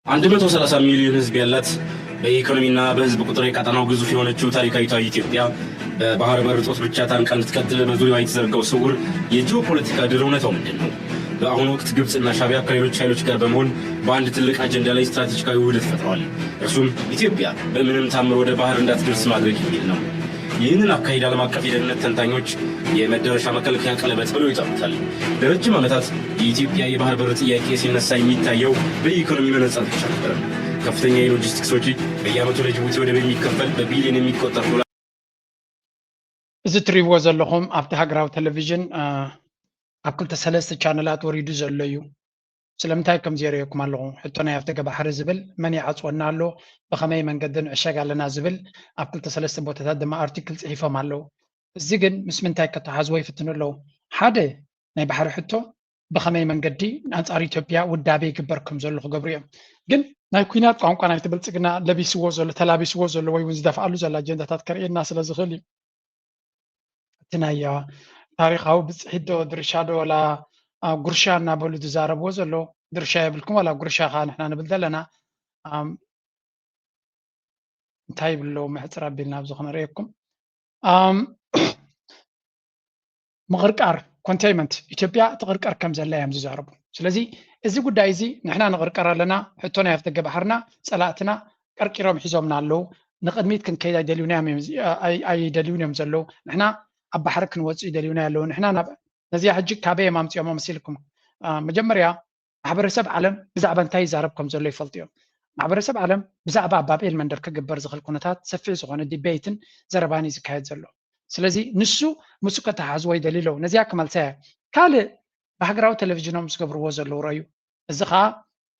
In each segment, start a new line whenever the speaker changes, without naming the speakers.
130 ሚሊዮን ህዝብ ያላት በኢኮኖሚና በህዝብ ቁጥር የቀጠናው ግዙፍ የሆነችው ታሪካዊቷ ኢትዮጵያ በባህር በር እጦት ብቻ ታንቃ እንድትቀጥል በዙሪያዋ የተዘረጋው ስውር የጂኦፖለቲካ ድር እውነታው ምንድን ነው? በአሁኑ ወቅት ግብፅና ሻዕቢያ ከሌሎች ኃይሎች ጋር በመሆን በአንድ ትልቅ አጀንዳ ላይ ስትራቴጂካዊ ውህደት ፈጥረዋል። እርሱም ኢትዮጵያ በምንም ታምር ወደ ባህር እንዳትደርስ ማድረግ የሚል ነው። ይህንን አካሄድ ዓለም አቀፍ የደህንነት ተንታኞች የመዳረሻ መከልከያ ቀለበት ብለው ይጠሩታል። ለረጅም ዓመታት የኢትዮጵያ የባህር በር ጥያቄ ሲነሳ የሚታየው በኢኮኖሚ መነጽር ብቻ ነበር። ከፍተኛ የሎጂስቲክስ ወጪ፣ በየዓመቱ ለጅቡቲ ወደብ የሚከፈል በቢሊዮን የሚቆጠር ዶላር።
እዚ ትሪእዎ ዘለኹም ኣብቲ ሃገራዊ ቴሌቪዥን ኣብ 2-3 ቻነላት ወሪዱ ዘሎ እዩ። ስለምንታይ ከምዚ የርእየኩም ኣለኹ? ሕቶ ናይ ኣፍደገ ባሕሪ ዝብል መን ይዓፅወና ኣሎ፣ ብኸመይ መንገዲ ንዕሸግ ኣለና ዝብል ኣብ 2-3 ቦታታት ድማ ኣርቲክል ፅሒፎም ኣለዉ። እዚ ግን ምስ ምንታይ ከተሓዝዎ ይፍትኑ ኣለዉ። ሓደ ናይ ባሕሪ ሕቶ ብኸመይ መንገዲ ኣንጻር ኢትዮጵያ ውዳቤ ይግበር ከም ዘሎ ክገብሩ እዮም። ግን ናይ ኩናት ቋንቋ ናይቲ ብልፅግና ለቢስዎ ዘሎ ተላቢስዎ ዘሎ ወይ እውን ዝደፍኣሉ ዘሎ ኣጀንዳታት ከርእየና ስለ ዝኽእል እዩ። እቲ ናይ ታሪኻዊ ብፅሒት ዶ ድርሻ ዶ ወላ ጉርሻ እናበሉ ዝዛረብዎ ዘሎ ድርሻ የብልኩም ወላ ጉርሻ ከዓ ንሕና ንብል ዘለና እንታይ ይብሎ ምሕፅር ኣቢልና ኣብዚ ክነርእየኩም ምቕርቃር ኮንቴይንመንት ኢትዮጵያ ትቕርቀር ከም ዘላ እዮም ዝዛረቡ። ስለዚ እዚ ጉዳይ እዚ ንሕና ንቕርቀር ኣለና፣ ሕቶ ናይ ኣፍደገ ባሕርና ፀላእትና ቀርቂሮም ሒዞምና ኣለዉ፣ ንቅድሚት ክንከይድ ኣይደልዩን እዮም ዘለዉ፣ ንሕና ኣብ ባሕሪ ክንወፅእ ይደልዩና ኣለዉ። ንሕና ነዚያ ሕጂ ካበይ ማምፅኦም መሲልኩም መጀመርያ ማሕበረሰብ ዓለም ብዛዕባ እንታይ ይዛረብ ከም ዘሎ ይፈልጡ እዮም። ማሕበረሰብ ዓለም ብዛዕባ ባብኤል መንደር ክግበር ዝኽእል ኩነታት ሰፊሕ ዝኾነ ዲቤትን ዘረባን እዩ ዝካየድ ዘሎ። ስለዚ ንሱ ምስኡ ከተሓዝዎ ይደልዩ ኣለዉ። ነዚያ ክመልሰያ ካልእ ብሃገራዊ ቴሌቭዥኖም ዝገብርዎ ዘለዉ ረእዩ። እዚ ከዓ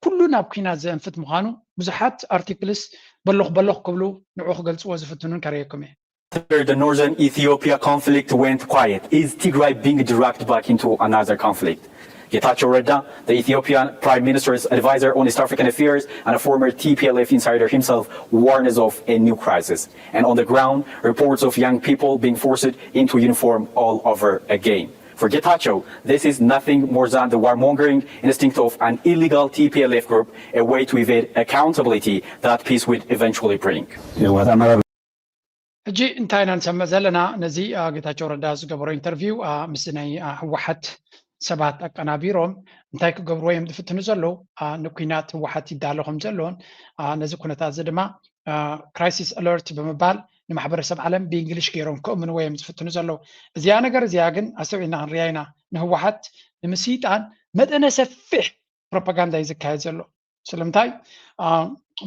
ኩሉ ናብ ኩናት ዘንፍት ምዃኑ ብዙሓት አርቲክልስ በለኹ ክብሉ ንዑ ክገልፅዎ ዝፍትኑን ከርእየኩም እየ።
After the northern Ethiopia conflict went quiet, is Tigray being dragged back into another conflict? Getachew Reda, the Ethiopian Prime Minister's advisor on East African affairs and a former TPLF insider himself, warns of a new crisis. And on the ground, reports of young people being forced into uniform all over again. For Getachew, this is nothing more than the warmongering instinct of an illegal TPLF group, a way to evade accountability that peace would eventually bring.
ሕጂ እንታይ ኢና ንሰምዕ ዘለና ነዚ ጌታቸው ረዳ ዝገበሮ ኢንተርቪው ምስ ናይ ህወሓት ሰባት ኣቀናቢሮም እንታይ ክገብርዎ እዮም ዝፍትኑ ዘለዉ ንኩናት ህወሓት ይዳሎ ከም ዘለዎን ነዚ ኩነታት እዚ ድማ ክራይሲስ አለርት ብምባል ንማሕበረሰብ ዓለም ብእንግሊሽ ገይሮም ክእምንዎ እዮም ዝፍትኑ ዘለዉ። እዚያ ነገር እዚኣ ግን ኣሰብዒና ክንሪኣ ኢና ንህወሓት ንምስይጣን መጠነ ሰፊሕ ፕሮፓጋንዳ እዩ ዝካየድ ዘሎ። ስለምንታይ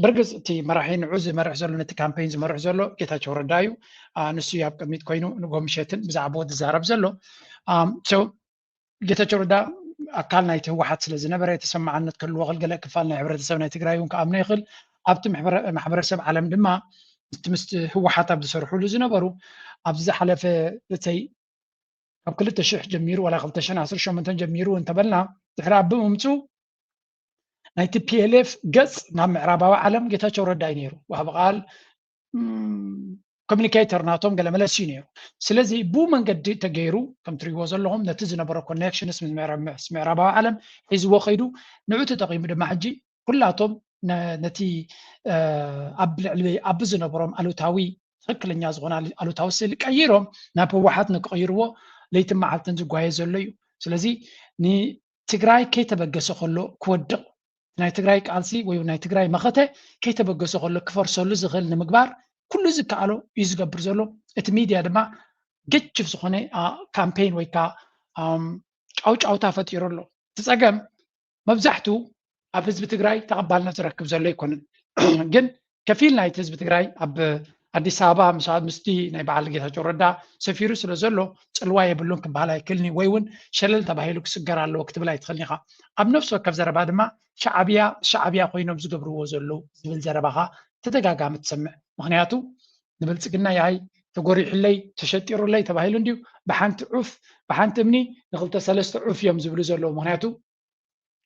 ብርግፅ እቲ መራሒ ንዑ ዝመርሕ ዘሎ ነቲ ካምፔይን ዝመርሕ ዘሎ ጌታቸው ረዳ እዩ። ንሱ ኣብ ቅድሚት ኮይኑ ንጎምሸትን ብዛዕባኡ ዝዛረብ ዘሎ ጌታቸው ረዳ ኣካል ናይቲ ህወሓት ስለ ዝነበረ ተሰማዓነት ክህልዎ ገለ ክፋል ናይ ሕብረተሰብ ናይ ትግራይ እውን ከኣምኖ ይኽእል። ኣብቲ ማሕበረሰብ ዓለም ድማ ምስ ህወሓት ኣብ ዝሰርሕሉ ዝነበሩ ኣብዚ ዝሓለፈ እተይ ኣብ 2000 ጀሚሩ ወላ 2018 ጀሚሩ እንተበልና ድሕሪ ኣብ ምምፁ ናይ TPLF ገጽ ናብ ምዕራባዊ ዓለም ጌታቸው ረዳ እዩ ነይሩ። ዋሃብ ቃል ኮሚኒኬተር ናቶም ገለ መለስ እዩ ነይሩ። ስለዚ ብኡ መንገዲ ተገይሩ ከም ትሪእዎ ዘለኹም ነቲ ዝነበረ ኮኔክሽንስ ምስ ምዕራባዊ ዓለም ሒዝዎ ከይዱ ንዑ ተጠቂሙ ድማ ሕጂ ኩላቶም ነቲ ኣብ ልዕሊ ኣብ ዝነበሮም ኣሉታዊ ትክክለኛ ዝኾነ ኣሉታዊ ስእሊ ቀይሮም ናብ ህወሓት ንክቕይርዎ ለይትን መዓልትን ዝጓየ ዘሎ እዩ። ስለዚ ንትግራይ ከይተበገሰ ከሎ ክወድቕ ናይ ትግራይ ቃልሲ ወይ ናይ ትግራይ መኸተ ከይተበገሰ ከሎ ክፈርሰሉ ዝኽእል ንምግባር ኩሉ ዝከኣሎ እዩ ዝገብር ዘሎ። እቲ ሚድያ ድማ ገጭፍ ዝኾነ ካምፔይን ወይ ከዓ ጫውጫውታ ፈጢሩ ኣሎ። እቲ ፀገም መብዛሕትኡ ኣብ ህዝቢ ትግራይ ተቐባልነት ዝረክብ ዘሎ ኣይኮነን። ግን ከፊል ናይቲ ህዝቢ ትግራይ ኣብ ኣዲስ ኣበባ ምስቲ ናይ በዓል ጌታቸው ረዳ ሰፊሩ ስለ ዘሎ ፅልዋ የብሉን ክበሃል ኣይክእልኒ ወይ እውን ሸለል ተባሂሉ ክስገር ኣለዎ ክትብል ኣይትኽእልኒ ኢኻ። ኣብ ነፍሲ ወከፍ ዘረባ ድማ ሻዕብያ ኮይኖም ዝገብርዎ ዘለዉ ዝብል ዘረባኻ ተደጋጋሚ ትሰምዕ። ምክንያቱ ንብልፅግና ያይ ተጎሪሑለይ ተሸጢሩለይ ተባሂሉ እንድዩ ብሓንቲ ዑፍ ብሓንቲ እምኒ ን2-3 ዑፍ እዮም ዝብሉ ዘለዉ። ምክንያቱ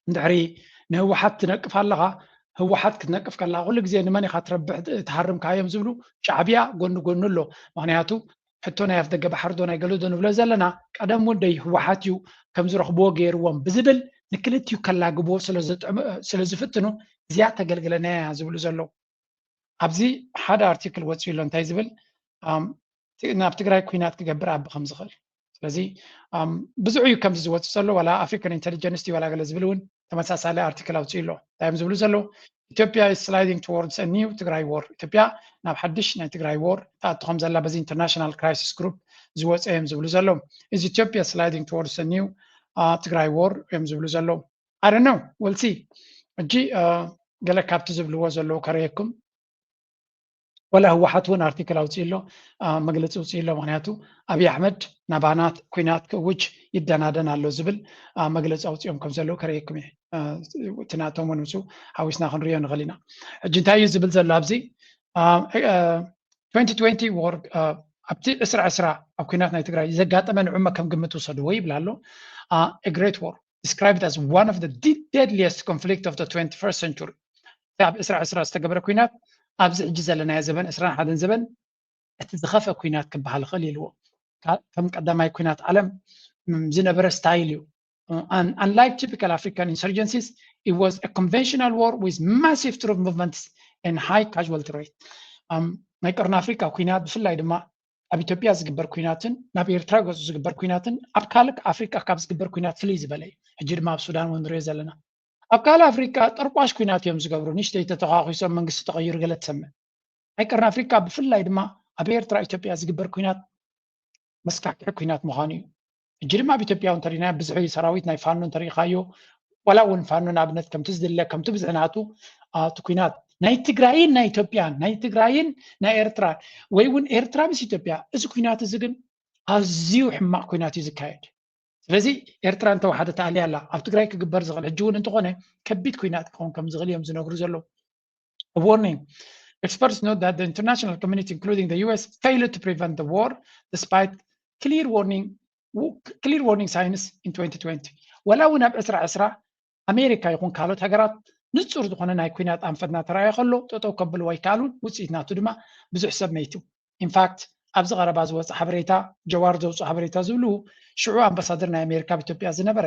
እንድሕሪ ንህወሓት ትነቅፍ ኣለኻ ህወሓት ክትነቅፍ ከለካ ኩሉ ግዜ ንመን ኢኻ ትረብሕ ትሃርምካ እዮም ዝብሉ ሻዕብያ ጎኑ ኣሎ። ምክንያቱ ሕቶ ናይ ኣፍደገ ባሕሪ ዶ ናይ ገለ ዶ ንብሎ ዘለና ቀደም ወደይ ህወሓት እዩ ከም ዝረኽብዎ ገይርዎም ብዝብል ንክልቲዩ ከላግቦ ስለዝፍትኑ እዚኣ ተገልግለና ዝብሉ ዘለዉ ኣብዚ ሓደ ኣርቲክል ወፂኡ ኣሎ እንታይ ዝብል ናብ ትግራይ ኩናት ክገብር ኣቢ ከም ዝኽእል ስለዚ ብዙሕ እዩ ከምዚ ዝወፅእ ዘሎ ዋላ ኣፍሪካን ኢንተሊጀንስ ዋላ ገለ ዝብል እውን ተመሳሳሊ ኣርቲክል ኣውፅኡ ኣሎ እንታይ ዝብሉ ዘለዉ ኢትዮጵያ is sliding towards a new Tigray war ኢትዮጵያ ናብ ሓድሽ ናይ ትግራይ war ተኣትኾም ዘላ በዚ ኢንተርናሽናል ክራይሲስ ግሩፕ ዝወፀ እዮም ዝብሉ ዘለዉ is Ethiopia sliding towards a new Tigray war እዮም ዝብሉ ዘለዉ I don't know we'll see እጂ ገለ ካብቲ ዝብልዎ ዘለዉ ከረየኩም ولا هو حتون ارتكل او تيلو مجلس او تيلو معناته ابي احمد نبانات كوينات كوج يدنادن الله زبل مجلس او تيوم كم زلو كريكم تناتهم ونسو حاوسنا خنريو نغلينا جنتاي زبل زلو ابزي 2020 وور ابتي اسرع او كوينات ناي تግራይ ዘጋጠመን ዑመ ከም ግምት ወሰዱ ወይ ብላሎ a great war described as one of the deadliest conflict of the 21st century ታብ እስራ ዝተገበረ ኩናት ኣብዚ ሕጂ ዘለና ዘበን 21 ዘበን እቲ ዝኸፈ ኩናት ክበሃል ይኽእል ኢልዎ ከም ቀዳማይ ኩናት ዓለም ዝነበረ ስታይል እዩ unlike typical African insurgencies it was a conventional war with massive troop movements and high casualty rate ናይ ቀርኒ ኣፍሪካ ኩናት ብፍላይ ድማ ኣብ ኢትዮጵያ ዝግበር ኩናትን ናብ ኤርትራ ገፁ ዝግበር ኩናትን ኣብ ካልእ ኣፍሪካ ካብ ዝግበር ኩናት ፍልይ ዝበለ እዩ ሕጂ ድማ ኣብ ሱዳን እውን ንሪኦ ዘለና ኣብ ካልእ ኣፍሪካ ጠርቋሽ ኩናት እዮም ዝገብሩ ንሽተይ ተተኻኺሶም መንግስቲ ተቐይሩ ገለ ትሰምዕ ናይ ቀርኒ ኣፍሪካ ብፍላይ ድማ ኣብ ኤርትራ ኢትዮጵያ ዝግበር ኩናት መስካክዒ ኩናት ምዃኑ እዩ ሕጂ ድማ ኣብ ኢትዮጵያ እንተሪእና ብዙሕ ሰራዊት ናይ ፋኖ እንተሪእኻዮ ዋላ እውን ፋኖ ንኣብነት ከምቲ ዝድለ ከምቲ ብዝሕናቱ እቲ ኩናት ናይ ትግራይን ናይ ኢትዮጵያን ናይ ትግራይን ናይ ኤርትራን ወይ እውን ኤርትራ ምስ ኢትዮጵያ እዚ ኩናት እዚ ግን ኣዝዩ ሕማቕ ኩናት እዩ ዝካየድ ስለዚ ኤርትራ እንተወሓደት ኣልያ ኣላ ኣብ ትግራይ ክግበር ዝኽእል ሕጂ እውን እንተኾነ ከቢድ ኩናት ክኸውን ከም ዝኽእል እዮም ዝነግሩ ዘለዉ warning experts note that the international community including the US failed to prevent the war despite clear warning signs in 2020 ወላ እውን ኣብ 2020 ኣሜሪካ ይኹን ካልኦት ሃገራት ንጹር ዝኾነ ናይ ኩናት ኣንፈትና ተራእዮ ከሎ ጠጠው ከብልዎ ኣይከኣሉን ውፅኢት ናቱ ድማ ብዙሕ ሰብ መይቱ ኢንፋክት ኣብዚ ቀረባ ዝወፅእ ሓበሬታ ጀዋር ዘውፅኡ ሓበሬታ ዝብሉ ሽዑ ኣምባሳደር ናይ ኣሜሪካ ብኢትዮጵያ ዝነበረ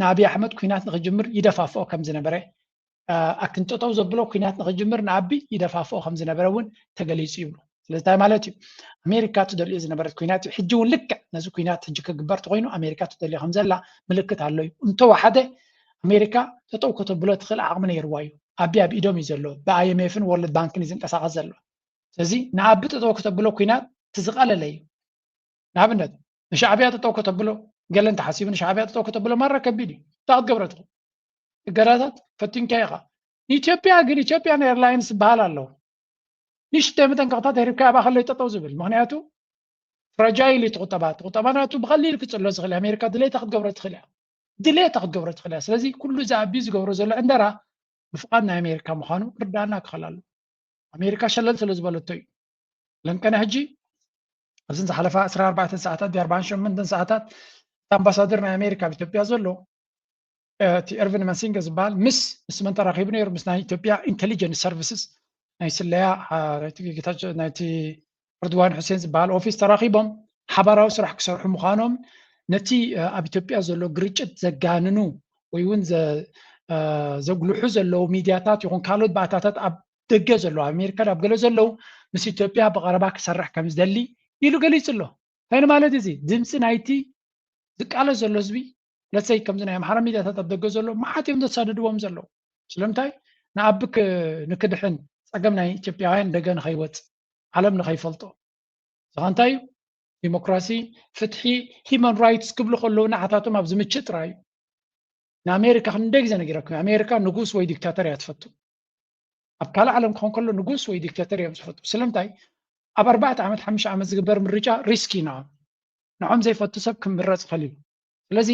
ንኣብይ ኣሕመድ ኩናት ንክጅምር ይደፋፍኦ ከም ዝነበረ ኣክንጠጠው ዘብሎ ኩናት ንክጅምር ንኣቢ ይደፋፍኦ ከም ዝነበረ እውን ተገሊፁ ይብሉ ስለዚ እንታይ ማለት እዩ ኣሜሪካ ትደልዮ ዝነበረት ኩናት ሕጂ እውን ልክዕ ነዚ ኩናት ሕጂ ክግበር ተኮይኑ ኣሜሪካ ትደልዮ ከም ዘላ ምልክት ኣሎ እዩ እንተወሓደ ኣሜሪካ ጠጠው ከተብሎ ትኽእል ዓቕሚ ነይርዋ እዩ ኣቢ ኣብ ኢዶም እዩ ዘሎ ብኣይኤምኤፍን ወርልድ ባንክን እዩ ዝንቀሳቐስ ዘሎ ስለዚ ንኣቢ ጠጠው ከተብሎ ኩናት ትዝቐለለ እዩ ንኣብነት ንሻዕብያ ጠጠው ከተብሎ ገለ እንተሓሲቡ ንሻዕብያ ጠጠው ከተብሎ ማራ ከቢድ እዩ እንታይ ክትገብሮ ትኽእል እገዳታት ፈቲንካ ኢኻ ንኢትዮጵያ ግን ኢትዮጵያን ኤርላይንስ ዝበሃል ኣለዉ ንእሽተይ መጠንቀቕታት ሂርካ ኣባ ከለይ ጠጠው ዝብል ምክንያቱ ፍራጃይል እዩ ትቁጠባ ናቱ ብቐሊሉ ክፅሎ ዝኽእል ኣሜሪካ ድሌታ ክትገብሮ ትኽእል እያ ድሌታ ክትገብሮ ትኽእል እያ ስለዚ ኩሉ እዚ ኣቢ ዝገብሮ ዘሎ ዕንደራ ብፍቓድ ናይ ኣሜሪካ ምዃኑ ርዳእና ክኽእል ኣሎ ኣሜሪካ ሸለል ስለ ዝበለቶ እዩ ለንቀነ ሕጂ ኣብዘን ዝሓለፋ 14 ሰዓታት 48 ሰዓታት ኣምባሳደር ናይ ኣሜሪካ ብኢትዮጵያ ዘሎ እቲ ኤርቪን ማሲንጋ ዝበሃል ምስ መን ተራኺቡ ነይሩ ምስ ናይ ኢትዮጵያ ኢንቴሊጀንስ ሰርቪስስ ናይ ስለያ ናይቲ ርድዋን ሁሴን ዝበሃል ኦፊስ ተራኺቦም ሓባራዊ ስራሕ ክሰርሑ ምዃኖም ነቲ ኣብ ኢትዮጵያ ዘሎ ግርጭት ዘጋንኑ ወይ እውን ዘጉልሑ ዘለዉ ሚድያታት ይኹን ካልኦት ባእታታት ኣብ ደገ ዘለዉ ኣሜሪካ ኣብ ገለ ዘለዉ ምስ ኢትዮጵያ ብቐረባ ክሰርሕ ከም ዝደሊ ኢሉ ገሊጹ ኣሎ እንታይ ማለት እዚ ድምፂ ናይቲ ዝቃለስ ዘሎ ህዝቢ ለሰይ ከምዚ ናይ ኣምሓራ ሚድያታት ኣብ ደገ ዘሎ መዓት እዮም ዘሳድድዎም ዘለዉ ስለምንታይ ንኣቢ ንክድሕን ፀገም ናይ ኢትዮጵያውያን ደገ ንኸይወፅእ ዓለም ንኸይፈልጦ ዝኻ እንታይ እዩ ዲሞክራሲ ፍትሒ ሂማን ራይትስ ክብሉ ከለዉ ንዓታቶም ኣብ ዝምችእ ጥራይ እዩ ንኣሜሪካ ክንደይ ግዜ ነጊረኩም ኣሜሪካ ንጉስ ወይ ዲክታተር እያ ትፈቱ ኣብ ካልእ ዓለም ክኾን ከሎ ንጉስ ወይ ዲክታተር እዮም ዝፈቱ ስለምንታይ ኣብ 4 ዓመት 5 ዓመት ዝግበር ምርጫ ሪስኪ ንዖም ዘይፈቱ ሰብ ክምረፅ ይኽእል እዩ ስለዚ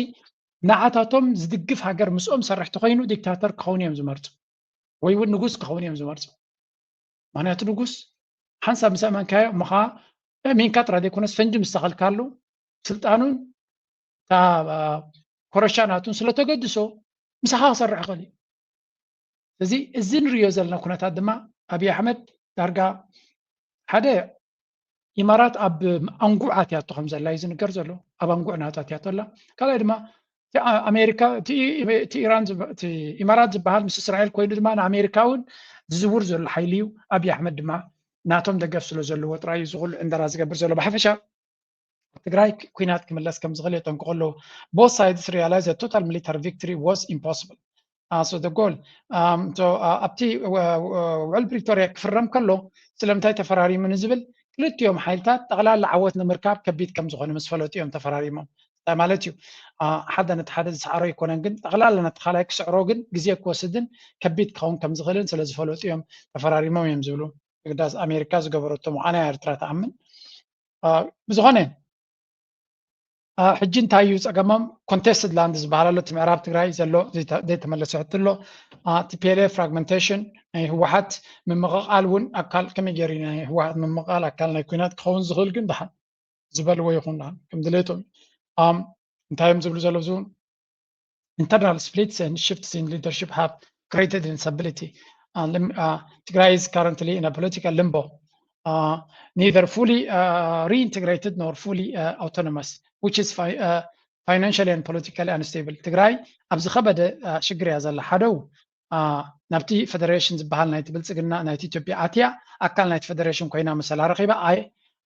ንዓታቶም ዝድግፍ ሃገር ምስኦም ሰራሕቲ ኮይኑ ዲክታተር ክኸውን እዮም ዝመርፁ ወይ እውን ንጉስ ክኸውን እዮም ዝመርፁ ምክንያቱ ንጉስ ሓንሳብ ምስ ኣመንካዮ ምኻ ሚንካ ጥራ ዘይኮነስ ፈንጂ ምስ ተኸልካሉ ስልጣኑን ኮረሻናቱን ስለተገድሶ ምሳኻ ክሰርሕ ይኽእል እዩ ስለዚ እዚ ንሪኦ ዘለና ኩነታት ድማ ኣብይ ኣሕመድ ዳርጋ ሓደ ኢማራት ኣብ ኣንጉዕ ኣትያቶ ከም ዘላ እዩ ዝንገር ዘሎ ኣብ ኣንጉዕ ናቱ ኣትያቶ ኣላ ካልኣይ ድማ ኣሜሪካ እቲ ኢራን እቲ ኢማራት ዝበሃል ምስ እስራኤል ኮይኑ ድማ ንኣሜሪካውን ዝዝውር ዘሎ ሓይሊ እዩ ኣብይ ኣሕመድ ድማ ናቶም ደገፍ ስለ ዘለዎ ጥራይ ዝኩሉ እንደራ ዝገብር ዘሎ ብሓፈሻ ትግራይ ኩናት ክምለስ ከም ዝኽእል የጠንቅቑ ኣለዉ both sides realized that total military victory was impossible so the goal ኣብቲ ውዕል ፕሪቶሪያ ክፍረም ከሎ ስለምንታይ ተፈራሪሙ ንዝብል ክልቲኦም ሓይልታት ጠቕላላ ዓወት ንምርካብ ከቢድ ከም ዝኾነ ምስ ፈለጡ እዮም ተፈራሪሞም ማለት እዩ ሓደ ነቲ ሓደ ዝሰዓሮ ይኮነን ግን ጠቕላላ ነቲ ካልኣይ ክስዕሮ ግን ግዜ ክወስድን ከቢድ ክኸውን ከም ዝኽእልን ስለ ዝፈለጡ እዮም ተፈራሪሞም እዮም ዝብሉ ግዳስ ኣሜሪካ ዝገበረቶ ምዃና ኤርትራ ተኣምን ብዝኾነ ሕጂ እንታይ እዩ ፀገሞም ኮንቴስትድ ላንድ ዝበሃል ኣሎ እቲ ምዕራብ ትግራይ ዘሎ ዘይተመለሰ ሕቶ ኣሎ TPLF ፍራግመንቴሽን ናይ ህወሓት ምምቕቓል እውን ኣካል ከመይ ገይሩ ናይ ህወሓት ምምቕቓል ኣካል ናይ ኩናት ክኸውን ዝኽእል ግን ድሓን ዝበልዎ ይኹን ከም ድሌቶም እንታይ እዮም ዝብሉ ዘለዉ ዝውን internal splits and shifts in leadership have created instability Tigray is currently in a political limbo neither fully reintegrated nor fully autonomous which is financially and politically unstable ትግራይ ኣብዚ ከበደ ሽግር እያ ዘላ ሓደው ናብቲ ፌደሬሽን ዝበሃል ናይቲ ብልፅግና ናይቲ ኢትዮጵያ ኣትያ ኣካል ናይቲ ፌደሬሽን ኮይና መሰላ ረኺባ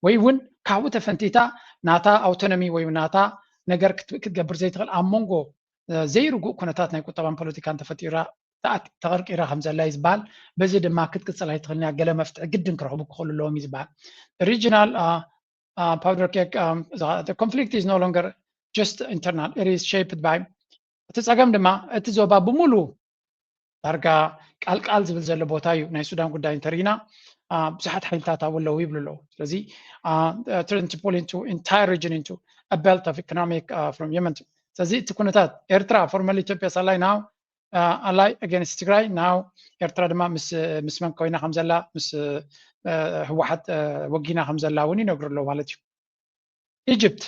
ወይ እውን ካብኡ ተፈንቲታ ናታ ኣውቶኖሚ ወይ ናታ ነገር ክትገብር ዘይትኽእል ኣብ መንጎ ዘይርጉእ ኩነታት ናይ ቁጠባን ፖለቲካን ተፈጢራ ተቐርቂራ ከም ዘላ እዩ ዝበሃል በዚ ድማ ክትቅፅል ኣይትኽእልን ገለ መፍትሒ ግድን ክረኽቡ ክኽእሉ ኣለዎም እዩ ዝበሃል regional powder cake the conflict is no longer just internal it is shaped by እቲ ፀገም ድማ እቲ ዞባ ብምሉ ዳርጋ ቃልቃል ዝብል ዘሎ ቦታ እዩ ናይ ሱዳን ጉዳይ እንተሪና ብዙሓት ሓይልታት ኣብለው ይብሉ ኣለዉ ስለዚ turn to pull into entire region into a belt of economic from Yemen ስለዚ እቲ ኩነታት ኤርትራ ፎርማሊ ኢትዮጵያ ሳላይ ናው ally against Tigray now ኤርትራ ድማ ምስ መን ኮይና ከም ዘላ ምስ ህወሓት ወጊና ከም ዘላ እውን ይነግሩ ኣለዉ ማለት እዩ ኢጅፕት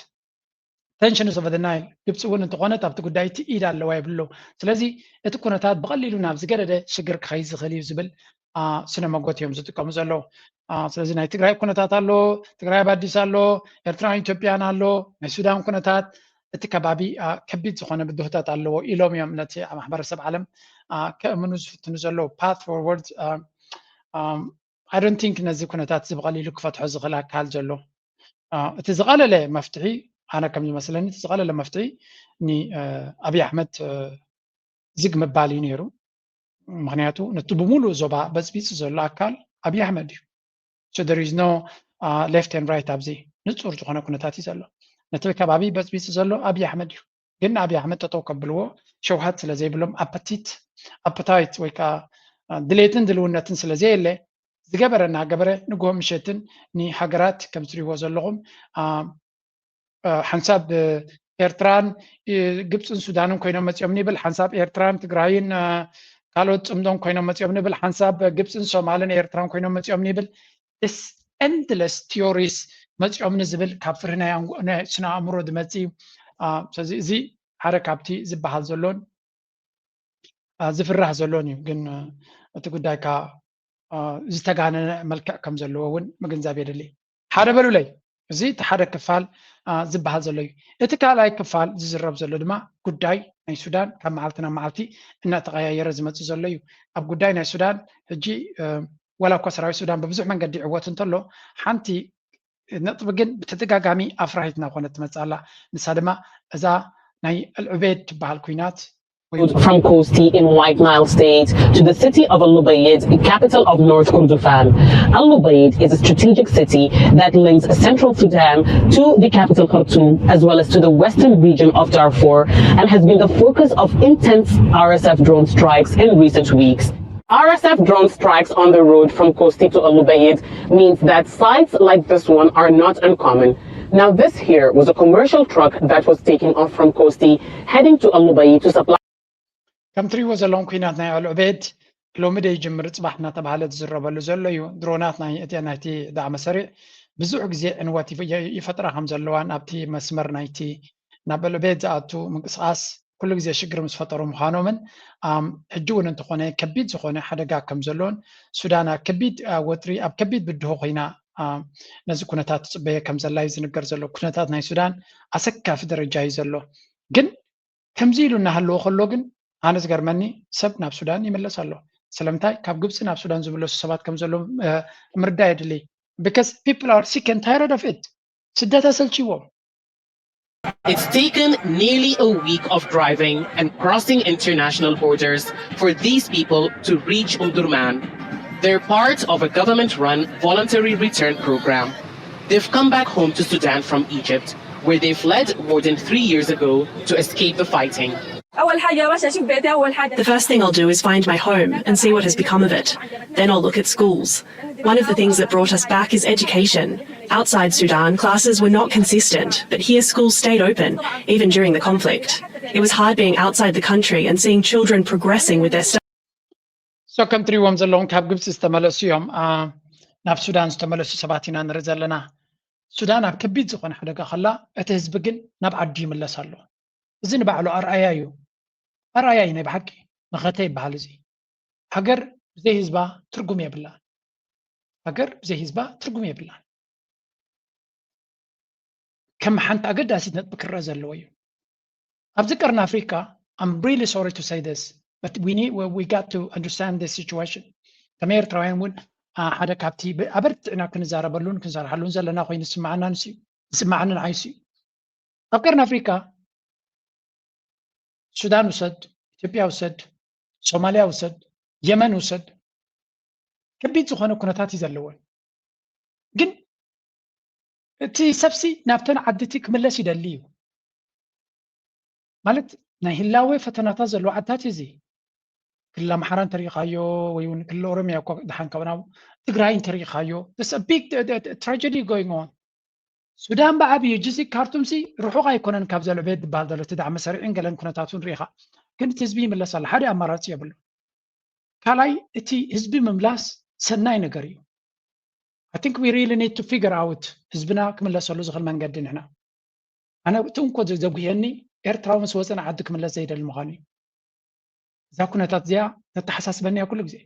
tensions over the Nile ግብፂ እውን እንትኾነት ኣብቲ ጉዳይ እቲ ኢድ ኣለዋ ይብሉ ስለዚ እቲ ኩነታት ብቐሊሉ ናብ ዝገደደ ሽግር ክኸይድ ዝኽእል እዩ ዝብል ስነ መጎት እዮም ዝጥቀሙ ዘለዉ ስለዚ ናይ ትግራይ ኩነታት ኣሎ ትግራይ ኣባዲስ ኣሎ ኤርትራን ኢትዮጵያን ኣሎ ናይ ሱዳን ኩነታት እቲ ከባቢ ከቢድ ዝኾነ ብድሆታት ኣለዎ ኢሎም እዮም ነቲ ማሕበረሰብ ዓለም ከእምኑ ዝፍትኑ ዘለዉ path forward I don't think ነዚ ኩነታት ብቐሊሉ ክፈትሖ ዝኽእል ኣካል ዘሎ እቲ ዝቐለለ መፍትሒ ኣነ ከም ዝመስለኒ እቲ ዝቐለለ መፍትሒ ንኣብይ ኣሕመድ ዝግ ምባል እዩ ነይሩ ምክንያቱ ነቲ ብምሉእ ዞባ በፅቢፅ ዘሎ ኣካል ኣብይ ኣሕመድ እዩ so there is no left and right ኣብዚ ንፁር ዝኾነ ኩነታት እዩ ዘሎ ነቲ ከባቢ በፅቢፅ ዘሎ ኣብይ ኣሕመድ እዩ ግን ኣብይ ኣሕመድ ጠጠው ከብልዎ ሸውሃት ስለ ዘይብሎም ኣፐታይት ወይ ከዓ ድሌትን ድልውነትን ስለ ዘየለ ዝገበረና ገበረ ንጎ ምሸትን ንሃገራት ከም ትሪእዎ ዘለኹም ሓንሳብ ኤርትራን ግብፅን ሱዳንን ኮይኖም መፅኦም ንብል ሓንሳብ ኤርትራን ትግራይን ካልኦት ፅምዶም ኮይኖም መፅኦም ንብል ሓንሳብ ግብፅን ሶማልን ኤርትራን ኮይኖም መፅኦም ንብል this endless theories መፅኦም ንዝብል ካብ ፍርህ ናይ ስነ ኣእምሮ ዝመፅ ስለዚ እዚ ሓደ ካብቲ ዝበሃል ዘሎን ዝፍራሕ ዘሎን እዩ ግን እቲ ጉዳይ ካ ዝተጋነነ መልክዕ ከም ዘለዎ እውን ምግንዛብ የድሊ ሓደ በሉለይ እዚ እቲ ሓደ ክፋል ዝበሃል ዘሎ እዩ እቲ ካልኣይ ክፋል ዝዝረብ ዘሎ ድማ ጉዳይ ናይ ሱዳን ካብ መዓልቲ ናብ መዓልቲ እናተቀያየረ ዝመፅእ ዘሎ እዩ ኣብ ጉዳይ ናይ ሱዳን ሕጂ ወላ እኳ ሰራዊት ሱዳን በብዙሕ መንገዲ ይዕወት እንተሎ ሓንቲ ነጥቢ ግን ብተደጋጋሚ ኣፍራሂት እናኮነት ትመፅእ ኣላ ንሳ ድማ እዛ ናይ አልዑቤድ ትበሃል ኩናት
from Kosti in White Nile State to the city of Al-Lubayd, capital of North Kordofan. Al-Lubayd is a strategic city that links central Sudan to the capital Khartoum, as well as to the western region of Darfur, and has been the focus of intense RSF drone strikes in recent weeks. RSF drone strikes on the road from Kosti to Al-Lubayd means that sites like this one are not uncommon. Now this here was a commercial truck that was taking off from Kosti, heading to Al-Lubayd to supply
ከም ትሪእዎ ዘለኹም ኩናት ናይ አልዑቤድ ሎሚ ደ ይጅምር ፅባሕ እናተባሃለ ዝዝረበሉ ዘሎ እዩ ድሮናት ናይቲ ዳዕመ ሰሪዕ ብዙሕ ግዜ ዕንወት ይፈጥራ ከም ዘለዋን ኣብቲ መስመር ናይቲ ናብ አልዑቤድ ዝኣቱ ምንቅስቃስ ኩሉ ግዜ ሽግር ምስ ፈጠሩ ምዃኖምን ሕጂ እውን እንተኾነ ከቢድ ዝኾነ ሓደጋ ከም ዘለዎን ሱዳን ከቢድ ወጥሪ ኣብ ከቢድ ብድሆ ኮይና ነዚ ኩነታት ትፅበየ ከም ዘላ እዩ ዝንገር ዘሎ ኩነታት ናይ ሱዳን ኣሰካፊ ደረጃ እዩ ዘሎ ግን ከምዚሉና ሃለዎ ከሎ ግን ኣነ ዝገርመኒ ሰብ ናብ ሱዳን ይመለስ ኣሎ ስለምንታይ ካብ ግብፂ ናብ ሱዳን ዝምለሱ ሰባት ከም ዘሎ ምርዳእ የድሊ because people are sick and tired of it ስደት ኣሰልችዎም
It's taken nearly a week of driving and crossing international borders for these people to reach Omdurman. They're part of a government-run voluntary return program. They've come back home to Sudan from Egypt, where they fled more than 3 years ago to escape the fighting.
The first thing I'll do is find my home and see what has become of it. Then I'll look at schools. One of the things that brought us back is education. Outside Sudan, classes were not consistent, but here schools stayed open, even during the conflict. It was hard being outside the country and seeing children progressing with their studies.
So ከም ትሪእዎም ዘለኹም ካብ ግብፂ ዝተመለሱ እዮም ናብ ሱዳን ዝተመለሱ ሰባት ኢና ንርኢ ዘለና ሱዳን ኣብ ከቢድ ዝኾነ ሓደጋ ከላ እቲ ህዝቢ ግን ናብ ዓዲ ይምለስ ኣሎ እዚ ንባዕሉ ኣርኣያ እዩ ኣርኣያ እዩ ናይ ብሓቂ መኸተ ይበሃል እዚ ሃገር ብዘይ ህዝባ ትርጉም የብላ ሃገር ብዘይ ህዝባ ትርጉም የብላ ከም ሓንቲ ኣገዳሲት ነጥቢ ክረአ ዘለዎ እዩ ኣብዚ ቀርኒ ኣፍሪካ I'm really sorry to say this but we got to understand this situation ከም ኤርትራውያን እውን ሓደ ካብቲ ኣበርቲዕና ክንዛረበሉን ክንሰርሓሉን ዘለና ኮይኑ ስማዓናን ዓይሲ ኣብ ቀርኒ ኣፍሪካ ሱዳን ውሰድ ኢትዮጵያ ውሰድ ሶማልያ ውሰድ የመን ውሰድ ከቢድ ዝኾነ ኩነታት እዩ ዘለዎን ግን እቲ ሰብሲ ናብተን ዓድቲ ክምለስ ይደሊ እዩ ማለት ናይ ህላዌ ፈተናታት ዘለዎ ዓድታት እዚ ክልል ኣምሓራ እንተሪኢኻዮ ወይ እውን ክልል ኦሮሚያ እኳ ድሓን ካብና ትግራይ እንተሪኢኻዮ this a big tragedy going on ሱዳን ብዓብዪ ጅዚ ካርቱምሲ ርሑቕ ኣይኮነን ካብ ዘሎ ቤት ዝበሃል ዘሎ እቲ ዳዕመ ሰሪዕን ገለን ኩነታቱን ሪኢኻ ግን እቲ ህዝቢ ይምለስ ኣሎ ሓደ ኣማራፂ የብሉ ካልኣይ እቲ ህዝቢ ምምላስ ሰናይ ነገር እዩ I think we really need to figure out ህዝብና ክምለሰሉ ዝኽእል መንገዲ ንሕና ኣነ እቲ እንኮ ዘጉየኒ ኤርትራዊ ምስ ወፅና ዓዲ ክምለስ ዘይደሊ ምዃኑ እዩ እዛ ኩነታት እዚኣ ተተሓሳስበኒ እያ ኩሉ ግዜ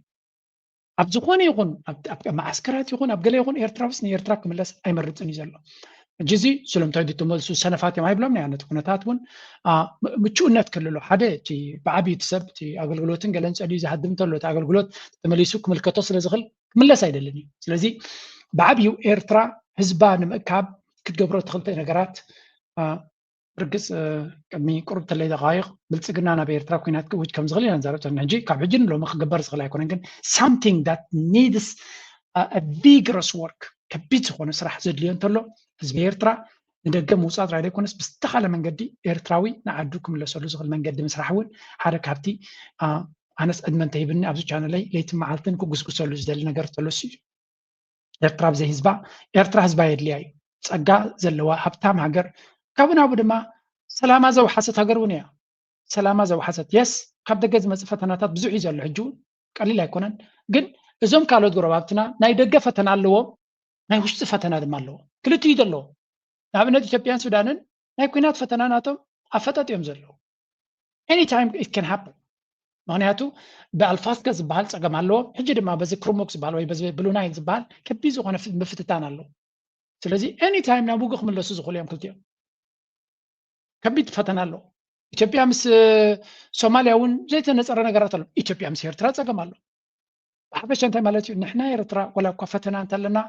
ኣብ ዝኾነ ይኹን ኣብ ማዓስከራት ይኹን ኣብ ገለ ይኹን ኤርትራውስ ንኤርትራ ክምለስ ኣይመርፅን እዩ ዘሎ ጅዚ ስለምንታይ ትመልሱ ሰነፋት እዮም ኣይብሎም ናይ ኣነት ኩነታት እውን ምቹእነት ክልሎ ሓደ እቲ ብዓብዪ እቲ ሰብ እቲ ኣገልግሎትን ገለን ፀልዩ ዝሃድም ተሎ እቲ ኣገልግሎት ተመሊሱ ክምልከቶ ስለ ዝኽእል ክምለስ ኣይደልን እዩ ስለዚ ብዓብዪ ኤርትራ ህዝባ ንምእካብ ክትገብሮ ትኽእል ነገራት ርግፅ ቅድሚ ቁርብ ተለይ ደቃይቕ ብልፅግና ናብ ኤርትራ ኩናት ክውጅ ከም ዝኽእል ኢና ንዛረብ ዘለና ሕጂ ካብ ሕጂ ንሎሚ ክግበር ዝኽእል ኣይኮነን ግን something that needs a vigorous work ከቢድ ዝኾነ ስራሕ ዘድልዮ እንተሎ ህዝቢ ኤርትራ ንደገ ምውፃእ ጥራይ ዘይኮነስ ብዝተኻለ መንገዲ ኤርትራዊ ንዓዱ ክምለሰሉ ዝኽእል መንገዲ ምስራሕ እውን ሓደ ካብቲ ኣነስ ዕድመ እንተሂብኒ ኣብዚ ቻነለይ ለይቲ መዓልትን ክጉስጉሰሉ ዝደሊ ነገር ተሎሲ እዩ ኤርትራ ብዘይ ህዝባ ኤርትራ ህዝባ የድልያ እዩ ፀጋ ዘለዋ ሃብታም ሃገር ካብኡ ናብኡ ድማ ሰላማ ዘውሓሰት ሃገር እውን እያ ሰላማ ዘውሓሰት የስ ካብ ደገ ዝመፅእ ፈተናታት ብዙሕ እዩ ዘሎ ሕጂ እውን ቀሊል ኣይኮነን ግን እዞም ካልኦት ጎረባብትና ናይ ደገ ፈተና ኣለዎም ናይ ውሽጢ ፈተና ድማ ኣለዎ ክልቲኡ ዘለዎ ንኣብነት ኢትዮጵያን ሱዳንን ናይ ኩናት ፈተና ናቶም ኣፈጣጥ እዮም ዘለዉ anytime it can happen ምክንያቱ ብኣልፋስጋ ዝበሃል ፀገም ኣለዎም ሕጂ ድማ በዚ ክሩሞክ ዝበሃል ወይ በዚ ብሉ ናይል ዝበሃል ከቢድ ዝኾነ ምፍትታን ኣለዎ ስለዚ anytime ናብ ውግእ ክምለሱ ዝኽእሉ እዮም ክልቲኦም ከቢድ ፈተና ኣለዎ ኢትዮጵያ ምስ ሶማልያ እውን ዘይተነፀረ ነገራት ኣሎ ኢትዮጵያ ምስ ኤርትራ ፀገም ኣሎ ብሓፈሻ እንታይ ማለት እዩ ንሕና ኤርትራ ወላ እኳ ፈተና እንተለና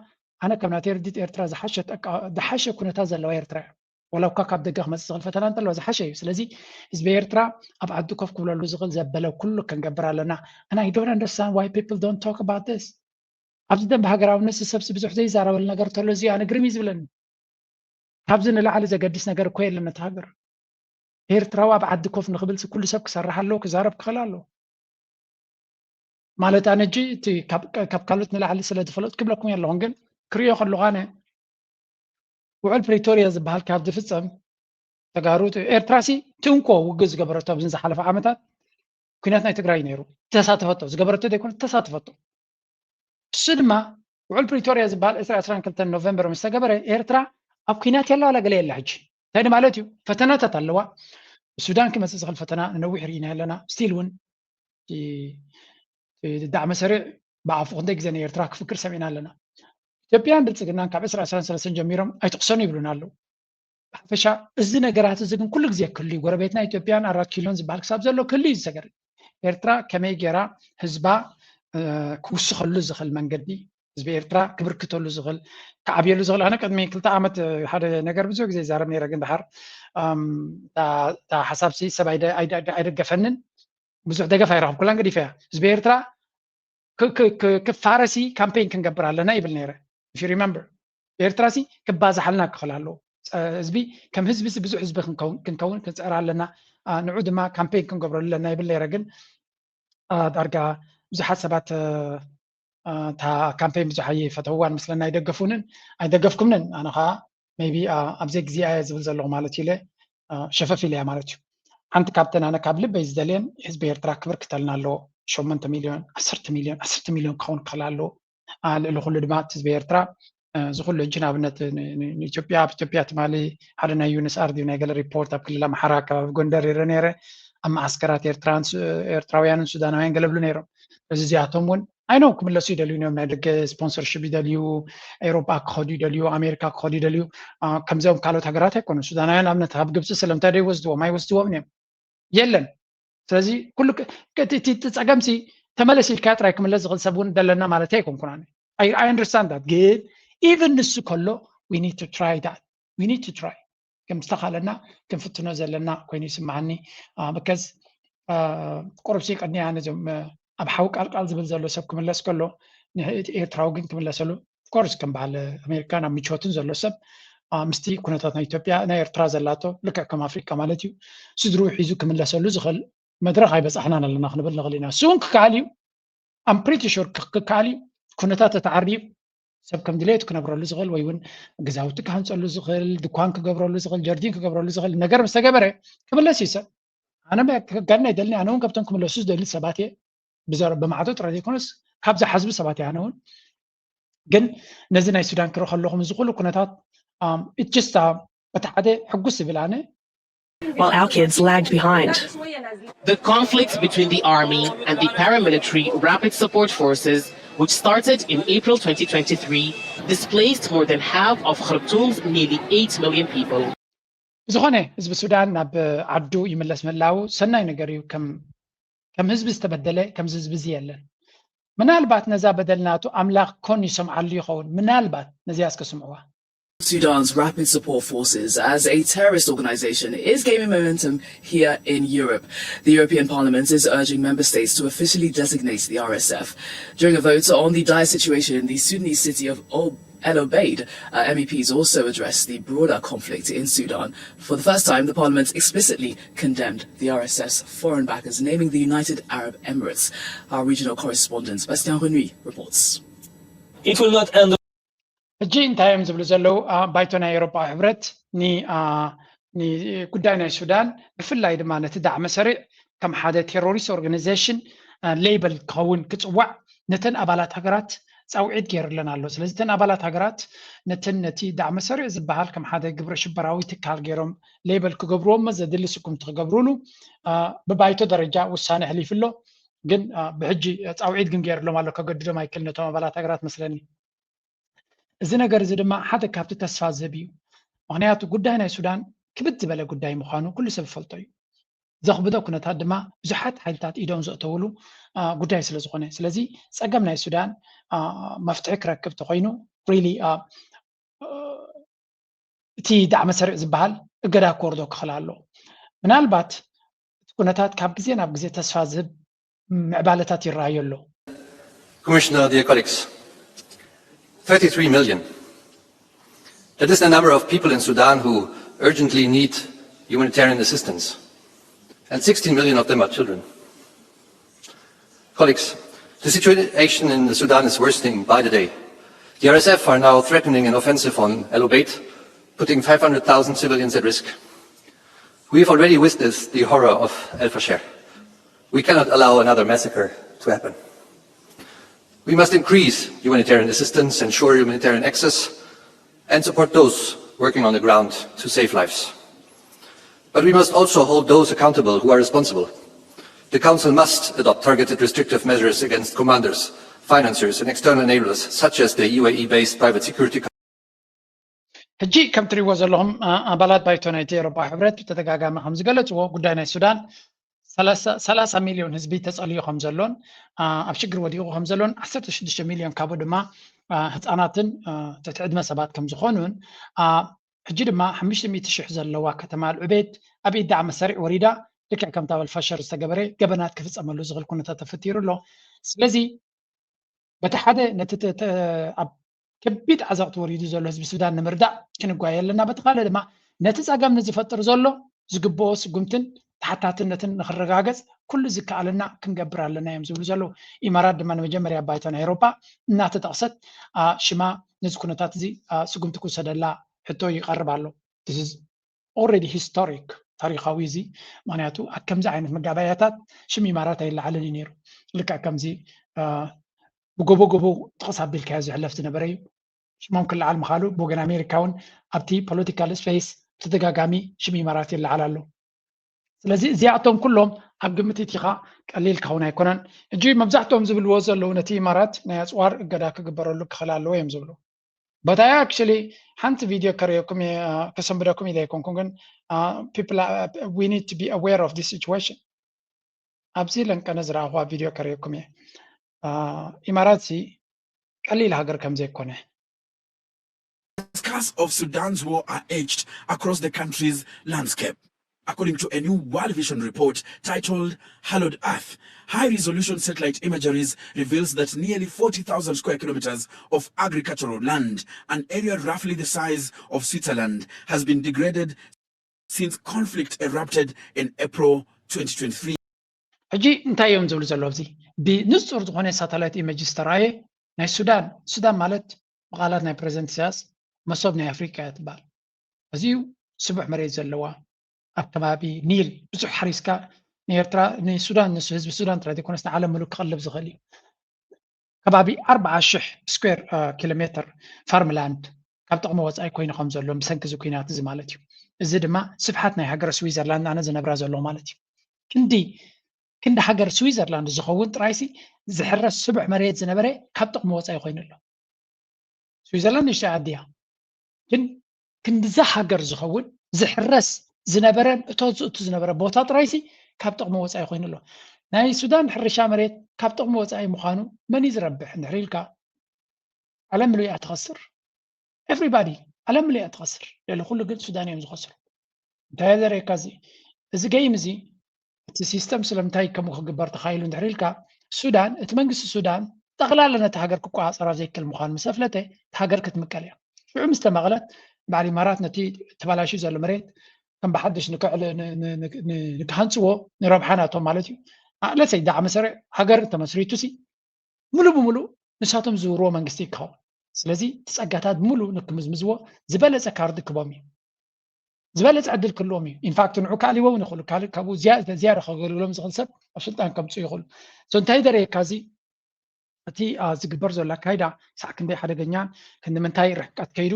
ኣነ ከም ናተይ ርዲት ኤርትራ ዝሓሸ ኩነታት ዘለዋ ኤርትራ እያ ወላ እኳ ካብ ደገ ክመፅእ ዝኽእል ፈተና እንተለዋ ዝሓሸ እዩ ስለዚ ህዝቢ ኤርትራ ኣብ ዓዲ ኮፍ ክብለሉ ዝኽእል ዘበለ ኩሉ ክንገብር ኣለና and I don't understand why people don't talk about this ኣብዚ ደንብ ሃገራውነት ሰብሲ ብዙሕ ዘይዛረበሉ ነገር ተሎ እዚ ኣነ ግርም እዩ ዝብለኒ ካብዚ ንላዕሊ ዘገዲስ ነገር እኮ የለን ነቲ ሃገር ኤርትራዊ ኣብ ዓዲ ኮፍ ንኽብል ኩሉ ሰብ ክሰርሕ ኣለዎ ክዛረብ ክኽእል ኣለዎ ማለት ኣነ እጂ እቲ ካብ ካልኦት ንላዕሊ ስለ ዝፈለጥ ክብለኩም ኣለኹን ግን ክሪኦ ከለኹ ኣነ ውዕል ፕሪቶሪያ ዝበሃል ካብ ዝፍፀም ተጋሩ ኤርትራሲ ትንኮ ውግእ ዝገበረቶ ኣብዚ ዝሓለፈ ዓመታት ኩናት ናይ ትግራይ ነይሩ ተሳተፈቶ ዝገበረቶ ዘይኮነ ተሳተፈቶ እሱ ድማ ውዕል ፕሪቶሪያ ዝበሃል 22 ኖቨምበር ምስ ተገበረ ኤርትራ ኣብ ኩናት የላ ዋላ ገለ የላ ሕጂ እንታይ ማለት እዩ ፈተናታት ኣለዋ ሱዳን ክመፅእ ዝኽእል ፈተና ነዊሕ ርኢና ኣለና ስቲል እውን ዳዕመ ሰሪዕ ብኣፉ ክንደይ ግዜ ንኤርትራ ክፍክር ሰሚዕና ኣለና ኢትዮጵያን ብልፅግናን ካብ 2023 ጀሚሮም ኣይትቕሰኑ ይብሉና ኣለዉ ብሓፈሻ እዚ ነገራት እዚ ግን ኩሉ ግዜ ክህሉ እዩ ጎረቤትና ኢትዮጵያን 4 ኪሎን ዝበሃል ክሳብ ዘሎ ክህሉ እዩ ዝሰገር ኤርትራ ከመይ ጌራ ህዝባ ክውስኸሉ ዝኽእል መንገዲ ህዝቢ ኤርትራ ክብርክተሉ ዝኽእል ክዓብየሉ ዝኽእል ኣነ ቅድሚ 2 ዓመት ሓደ ነገር ብዙሕ ግዜ ዛረብ ነይረ ግን ድሓር እታ ሓሳብሲ ሰብ ኣይደገፈንን ብዙሕ ደገፍ ኣይረኸብኩላን ገዲፈ እያ ህዝቢ ኤርትራ ክፋረሲ ካምፔይን ክንገብር ኣለና ይብል ነይረ if you remember ኤርትራ ሲ ክባዛሓልና ክኽእል ኣለዎ ህዝቢ ከም ህዝቢ ብዙሕ ህዝቢ ክንከውን ክንፅዕር ኣለና ንዑ ድማ ካምፔይን ክንገብረሉ ኣለና ይብል ነይረ ግን ዳርጋ ብዙሓት ሰባት እታ ካምፔይን ብዙሕ ኣይፈተውዋን ምስለና ኣይደገፍኩምንን ኣነ ከዓ ሜቢ ኣብዚ ግዜ እየ ዝብል ዘለኹ ማለት ኢለ ሸፈፍ ኢለ ማለት እዩ ሓንቲ ካብተን ኣነ ካብ ልበይ ዝደልየን ህዝቢ ኤርትራ ክብር ክተልና ኣለዎ 8 ሚልዮን 10 ሚልዮን ክኸውን ክኽእል ኣለዎ ልዕሊ ኩሉ ድማ ህዝቢ ኤርትራ ዝኩሉ ሕጂ ንኣብነት ንኢትዮጵያ ኣብ ኢትዮጵያ ትማሊ ሓደ ናይ ዩንስ ኣርዲዩ ናይ ገለ ሪፖርት ኣብ ክልል ኣምሓራ ከባቢ ጎንደር ይረ ነይረ ኣብ ማዓስከራት ኤርትራውያንን ሱዳናውያን ገለብሉ ነይሮም እዚ እዚኣቶም እውን ኣይኖም ክምለሱ ይደልዩ እዮም ናይ ደገ ስፖንሰርሽፕ ይደልዩ ኤውሮጳ ክኸዱ ይደልዩ ኣሜሪካ ክኸዱ ይደልዩ ከምዚኦም ካልኦት ሃገራት ኣይኮኑ ሱዳናውያን ኣብነት ኣብ ግብፂ ስለምንታይ ደይወስድዎም ኣይወስድዎም እዮም የለን ስለዚ ኩሉ እቲ ፀገምሲ ተመለስ ኢልካ ጥራይ ክምለስ ዝኽእል ሰብ እውን ደለና ማለት ኣይኮንኩና I understand that ግን even ንሱ ከሎ we need to try ከም ዝተኻለና ክንፍትኖ ዘለና ኮይኑ ይስማዓኒ because ቁርብሲ ቀድኒያ ነዞም ኣብ ሓዊ ቃልቃል ዝብል ዘሎ ሰብ ክምለስ ከሎ ኤርትራዊ ግን ክምለሰሉ ኮርስ ከም በዓል ኣሜሪካ ናብ ምቾትን ዘሎ ሰብ ምስቲ ኩነታት ናይ ኢትዮጵያ ናይ ኤርትራ ዘላቶ ልክዕ ከም ኣፍሪካ ማለት እዩ ስድሩ ሒዙ ክምለሰሉ ዝኽእል መድረክ ኣይበፃሕናን ኣለና ክንብል ንኽእል ኢና እሱ እውን ክከኣል እዩ I'm pretty sure ክከኣል እዩ ኩነታት ተዓርዩ ሰብ ከም ድሌቱ ክነብረሉ ዝኽእል ወይ እውን ገዛውቲ ክሃንፀሉ ዝኽእል ድኳን ክገብረሉ ዝኽእል ጀርዲን ክገብረሉ ዝኽእል ነገር ምስ ተገበረ ክምለስ እዩ ሰብ ኣነ ጋድና ይደልኒ ኣነ እውን ካብቶም ክምለሱ ዝደሊ ሰባት እየ ብማዕቶ ጥራሕ ዘይኮነስ ካብዚ ሓዝቢ ሰባት እየ ኣነ እውን ግን ነዚ ናይ ሱዳን ክርኢ ከለኹም እዚ ኩሉ ኩነታት it just እቲ ሓደ ሕጉስ ይብል ኣነ
while our kids lagged behind.
The conflict between the army and the paramilitary Rapid Support Forces, which started in April 2023, displaced more than half of Khartoum's nearly 8 million people.
ዝኾነ ህዝቢ ሱዳን ናብ ዓዱ ይመለስ መላው ሰናይ ነገር እዩ ከም ህዝቢ ዝተበደለ ከም ህዝቢ እዚ የለን ምናልባት ነዛ በደልናቱ ኣምላኽ ኮን ይሰምዓሉ ይኸውን ምናልባት ነዚያ እስከስምዕዋ
Sudan's Rapid Support Forces as a terrorist organization is gaining momentum here in Europe. The European Parliament is urging member states to officially designate the RSF. During a vote on the dire situation in the Sudanese city of El Obeid, MEPs also addressed the broader conflict in Sudan. For the first time, the Parliament explicitly condemned the RSF's foreign backers, naming the United Arab Emirates. Our regional correspondent, Bastien Renouy, reports.
It will not end.
ሕጂ እንታይ እዮም ዝብሉ ዘለው ባይቶ ናይ ኤውሮጳ ሕብረት ጉዳይ ናይ ሱዳን ብፍላይ ድማ ነቲ ዳዕመ ሰሪዕ ከም ሓደ ቴሮሪስት ኦርጋናይዜሽን ሌበል ክኸውን ክፅዋዕ ነተን ኣባላት ሃገራት ፃውዒት ገይሩለን ኣሎ ስለዚ ተን ኣባላት ሃገራት ነቲ ዳዕመ ሰሪዕ ዝበሃል ከም ሓደ ግብረ ሽበራዊ ትካል ገይሮም ሌበል ክገብርዎም ዘድሊ ስኩም ትክገብሩሉ ብባይቶ ደረጃ ውሳነ ሕሊፍሎ ግን ብሕጂ ፃውዒት ግን ገይሩሎም ኣሎ ከገድዶም ኣይክእል ነቶም ኣባላት ሃገራት መስለኒ እዚ ነገር እዚ ድማ ሓደ ካብቲ ተስፋ ዝህብ እዩ ምክንያቱ ጉዳይ ናይ ሱዳን ክብድ ዝበለ ጉዳይ ምዃኑ ኩሉ ሰብ ይፈልጦ እዩ ዘኽብዶ ኩነታት ድማ ብዙሓት ሓይልታት ኢዶም ዘእተውሉ ጉዳይ ስለ ዝኾነ ስለዚ ፀገም ናይ ሱዳን መፍትሒ ክረክብ ተኮይኑ ሪሊ እቲ ዳዕመ ሰሪዕ ዝበሃል እገዳ ክወርዶ ክኽእል ኣሎ ምናልባት እቲ ኩነታት ካብ ግዜ ናብ ግዜ ተስፋ ዝህብ ምዕባለታት ይረኣዩ ኣሎ
Commissioner, dear colleagues, 33 million. That is the number of people in Sudan who urgently need humanitarian assistance. And 16 million of them are children. Colleagues, the situation in Sudan is worsening by the day. The RSF are now threatening an offensive on El Obeid, putting 500,000 civilians at risk. We've already witnessed the horror of El Fasher. We cannot allow another massacre to happen. We must increase humanitarian assistance, ensure humanitarian access, and support those working on the ground to save lives. But we must also hold those accountable who are responsible. The Council must adopt targeted restrictive measures against commanders, financiers, and external enablers, such as the UAE-based private security company.
ሕጂ ከም ትሪእዎ ዘለኹም ኣባላት ባይቶ ናይቲ ኤውሮፓ ሕብረት ብተደጋጋሚ ከም ዝገለፅዎ ጉዳይ ናይ ሱዳን 30 ሚልዮን ህዝቢ ተጸልዩ ከም ዘሎን ኣብ ሽግር ወዲቑ ከም ዘሎን 16 ሚልዮን ካብኡ ድማ ህፃናትን ትሕቲ ዕድመ ሰባት ከም ዝኾኑን ሕጂ ድማ 500,000 ዘለዋ ከተማ ልዑቤት ኣብ ኢድ ዳዕመ ሰሪዕ ወሪዳ ልክዕ ከምታ ኣልፋሸር ዝተገበረ ገበናት ክፍፀመሉ ዝኽእል ኩነታት ተፈጢሩ ኣሎ ስለዚ በቲ ሓደ ነቲ ኣብ ከቢድ ዓዘቕቲ ወሪዱ ዘሎ ህዝቢ ሱዳን ንምርዳእ ክንጓየ ኣለና በቲ ካልእ ድማ ነቲ ፀገም ንዝፈጥር ዘሎ ዝግብኦ ስጉምትን ተሓታትነትን ንክረጋገፅ ኩሉ ዝከኣለና ክንገብር ኣለና እዮም ዝብሉ ዘለዉ ኢማራት ድማ ንመጀመርያ ባይቶ ናይ ኤውሮፓ እናተጠቕሰት ሽማ ነዚ ኩነታት እዚ ስጉምቲ ክውሰደላ ሕቶ ይቐርብ ኣሎ ኦልሬዲ ሂስቶሪክ ታሪካዊ እዚ ምክንያቱ ኣብ ከምዚ ዓይነት መጋባያታት ሽም ኢማራት ኣይለዓልን እዩ ነይሩ ልክዕ ከምዚ ብጎቦ ጎቦ ጥቕስ ኣቢልካዮ ዝሕለፍ ዝነበረ እዩ ሽሞም ክለዓል ምኻሉ ብወገን ኣሜሪካ እውን ኣብቲ ፖለቲካል ስፔስ ተደጋጋሚ ሽም ኢማራት ይለዓል ኣሎ ስለዚ እዚኣቶም ኩሎም ኣብ ግምት ኢኻ ቀሊል ካውን ኣይኮነን እጂ መብዛሕትኦም ዝብልዎ ዘለዉ ነቲ ኢማራት ናይ ኣፅዋር እገዳ ክግበረሉ ክኽእል ኣለዎ እዮም ዝብሉ But I actually hunt video career kasambada kumida konkongan we need to be aware of this situation. Abzilan kanazra wa video career kumya Imaratsi qalil hagar kamze kone.
Scars of Sudan's war are etched across the country's landscape. According to a new World Vision report titled Hallowed Earth, high-resolution satellite imageries reveals that nearly 40,000 square kilometers of agricultural land, an area roughly the size of Switzerland, has been degraded since conflict erupted in April 2023.
ሕጂ እንታይ እዮም ዝብሉ ዘለዉ ኣብዚ ብንጹር ዝኾነ ሳተላይት ኢሜጅ ዝተረኣየ ናይ ሱዳን ማለት ብቓላት ናይ ፕሬዚደንት ኢሳያስ መሶብ ናይ ኣፍሪካ እያ ትበሃል እዚዩ ስቡሕ መሬት ዘለዋ ኣብ ከባቢ ኒል ብዙሕ ሓሪስካ ንኤርትራ ንሱዳን ንሱ ህዝቢ ሱዳን ጥራይ ዘይኮነስ ንዓለም ሙሉእ ክቕልብ ዝኽእል እዩ ከባቢ 40,000 ስኩዌር ኪሎ ሜትር ፋርምላንድ ካብ ጥቕሚ ወፃኢ ኮይኑ ከም ዘሎ ብሰንኪ እዚ ኩናት እዚ ማለት እዩ እዚ ድማ ስፍሓት ናይ ሃገረ ስዊዘርላንድ ኣነ ዝነብራ ዘሎ ማለት እዩ ክንዲ ሃገር ስዊዘርላንድ ዝኸውን ጥራይሲ ዝሕረስ ስቡሕ መሬት ዝነበረ ካብ ጥቕሚ ወፃኢ ኮይኑ ኣሎ ስዊዘርላንድ ንእሽተይ ዓዲ እያ ግን ክንዲዛ ሃገር ዝኸውን ዝሕረስ ዝነበረን እቶ ዝነበረ ቦታ ጥራይሲ ካብ ጥቕሚ ወፃኢ ኮይኑ ኣሎ ናይ ሱዳን ሕርሻ መሬት ካብ ጥቕሚ ወፃኢ ምዃኑ መን እዩ ዝረብሕ እንድሕር ኢልካ ዓለም ምሉእ እያ ትኸስር ኤቭሪባዲ ዓለም ምሉእ እያ ትኸስር ልዕሊ ኩሉ ግን ሱዳን እዮም ዝኸስሩ እንታይ ዘርእየካ እዚ ገይም እዚ እቲ ሲስተም ስለምንታይ ከምኡ ክግበር ተኻኢሉ እንድሕር ኢልካ ሱዳን እቲ መንግስቲ ሱዳን ጠቕላላ ነቲ ሃገር ክቆፃፀራ ዘይክእል ምዃኑ ምስ ኣፍለተ እቲ ሃገር ክትምቀል እያ ሽዑ ምስ ተመቕለት በዓል ኢማራት ነቲ ተበላሽዩ ዘሎ መሬት ከም ብሓድሽ ንክሃንፅዎ ንረብሓናቶም ማለት እዩ ለሰይ ዳዕመ ሰሪዕ ሃገር ተመስሪቱሲ ሙሉእ ብምሉእ ንሳቶም ዝውርዎ መንግስቲ ይክኸውን ስለዚ ትፀጋታት ሙሉእ ንክምዝምዝዎ ዝበለፀ ካርዲ ክቦም እዩ ዝበለፀ ዕድል ክህልዎም እዩ ኢንፋክት ንዑ ካሊቦ እውን ይኽእሉ ካብኡ ዝያዳ ከገልግሎም ዝኽእል ሰብ ኣብ ስልጣን ከምፁ ይኽእሉ እንታይ ደረየካ እዚ እቲ ዝግበር ዘሎ ኣካይዳ ሳዕ ክንደይ ሓደገኛን ክንምንታይ ርሕቀት ከይዱ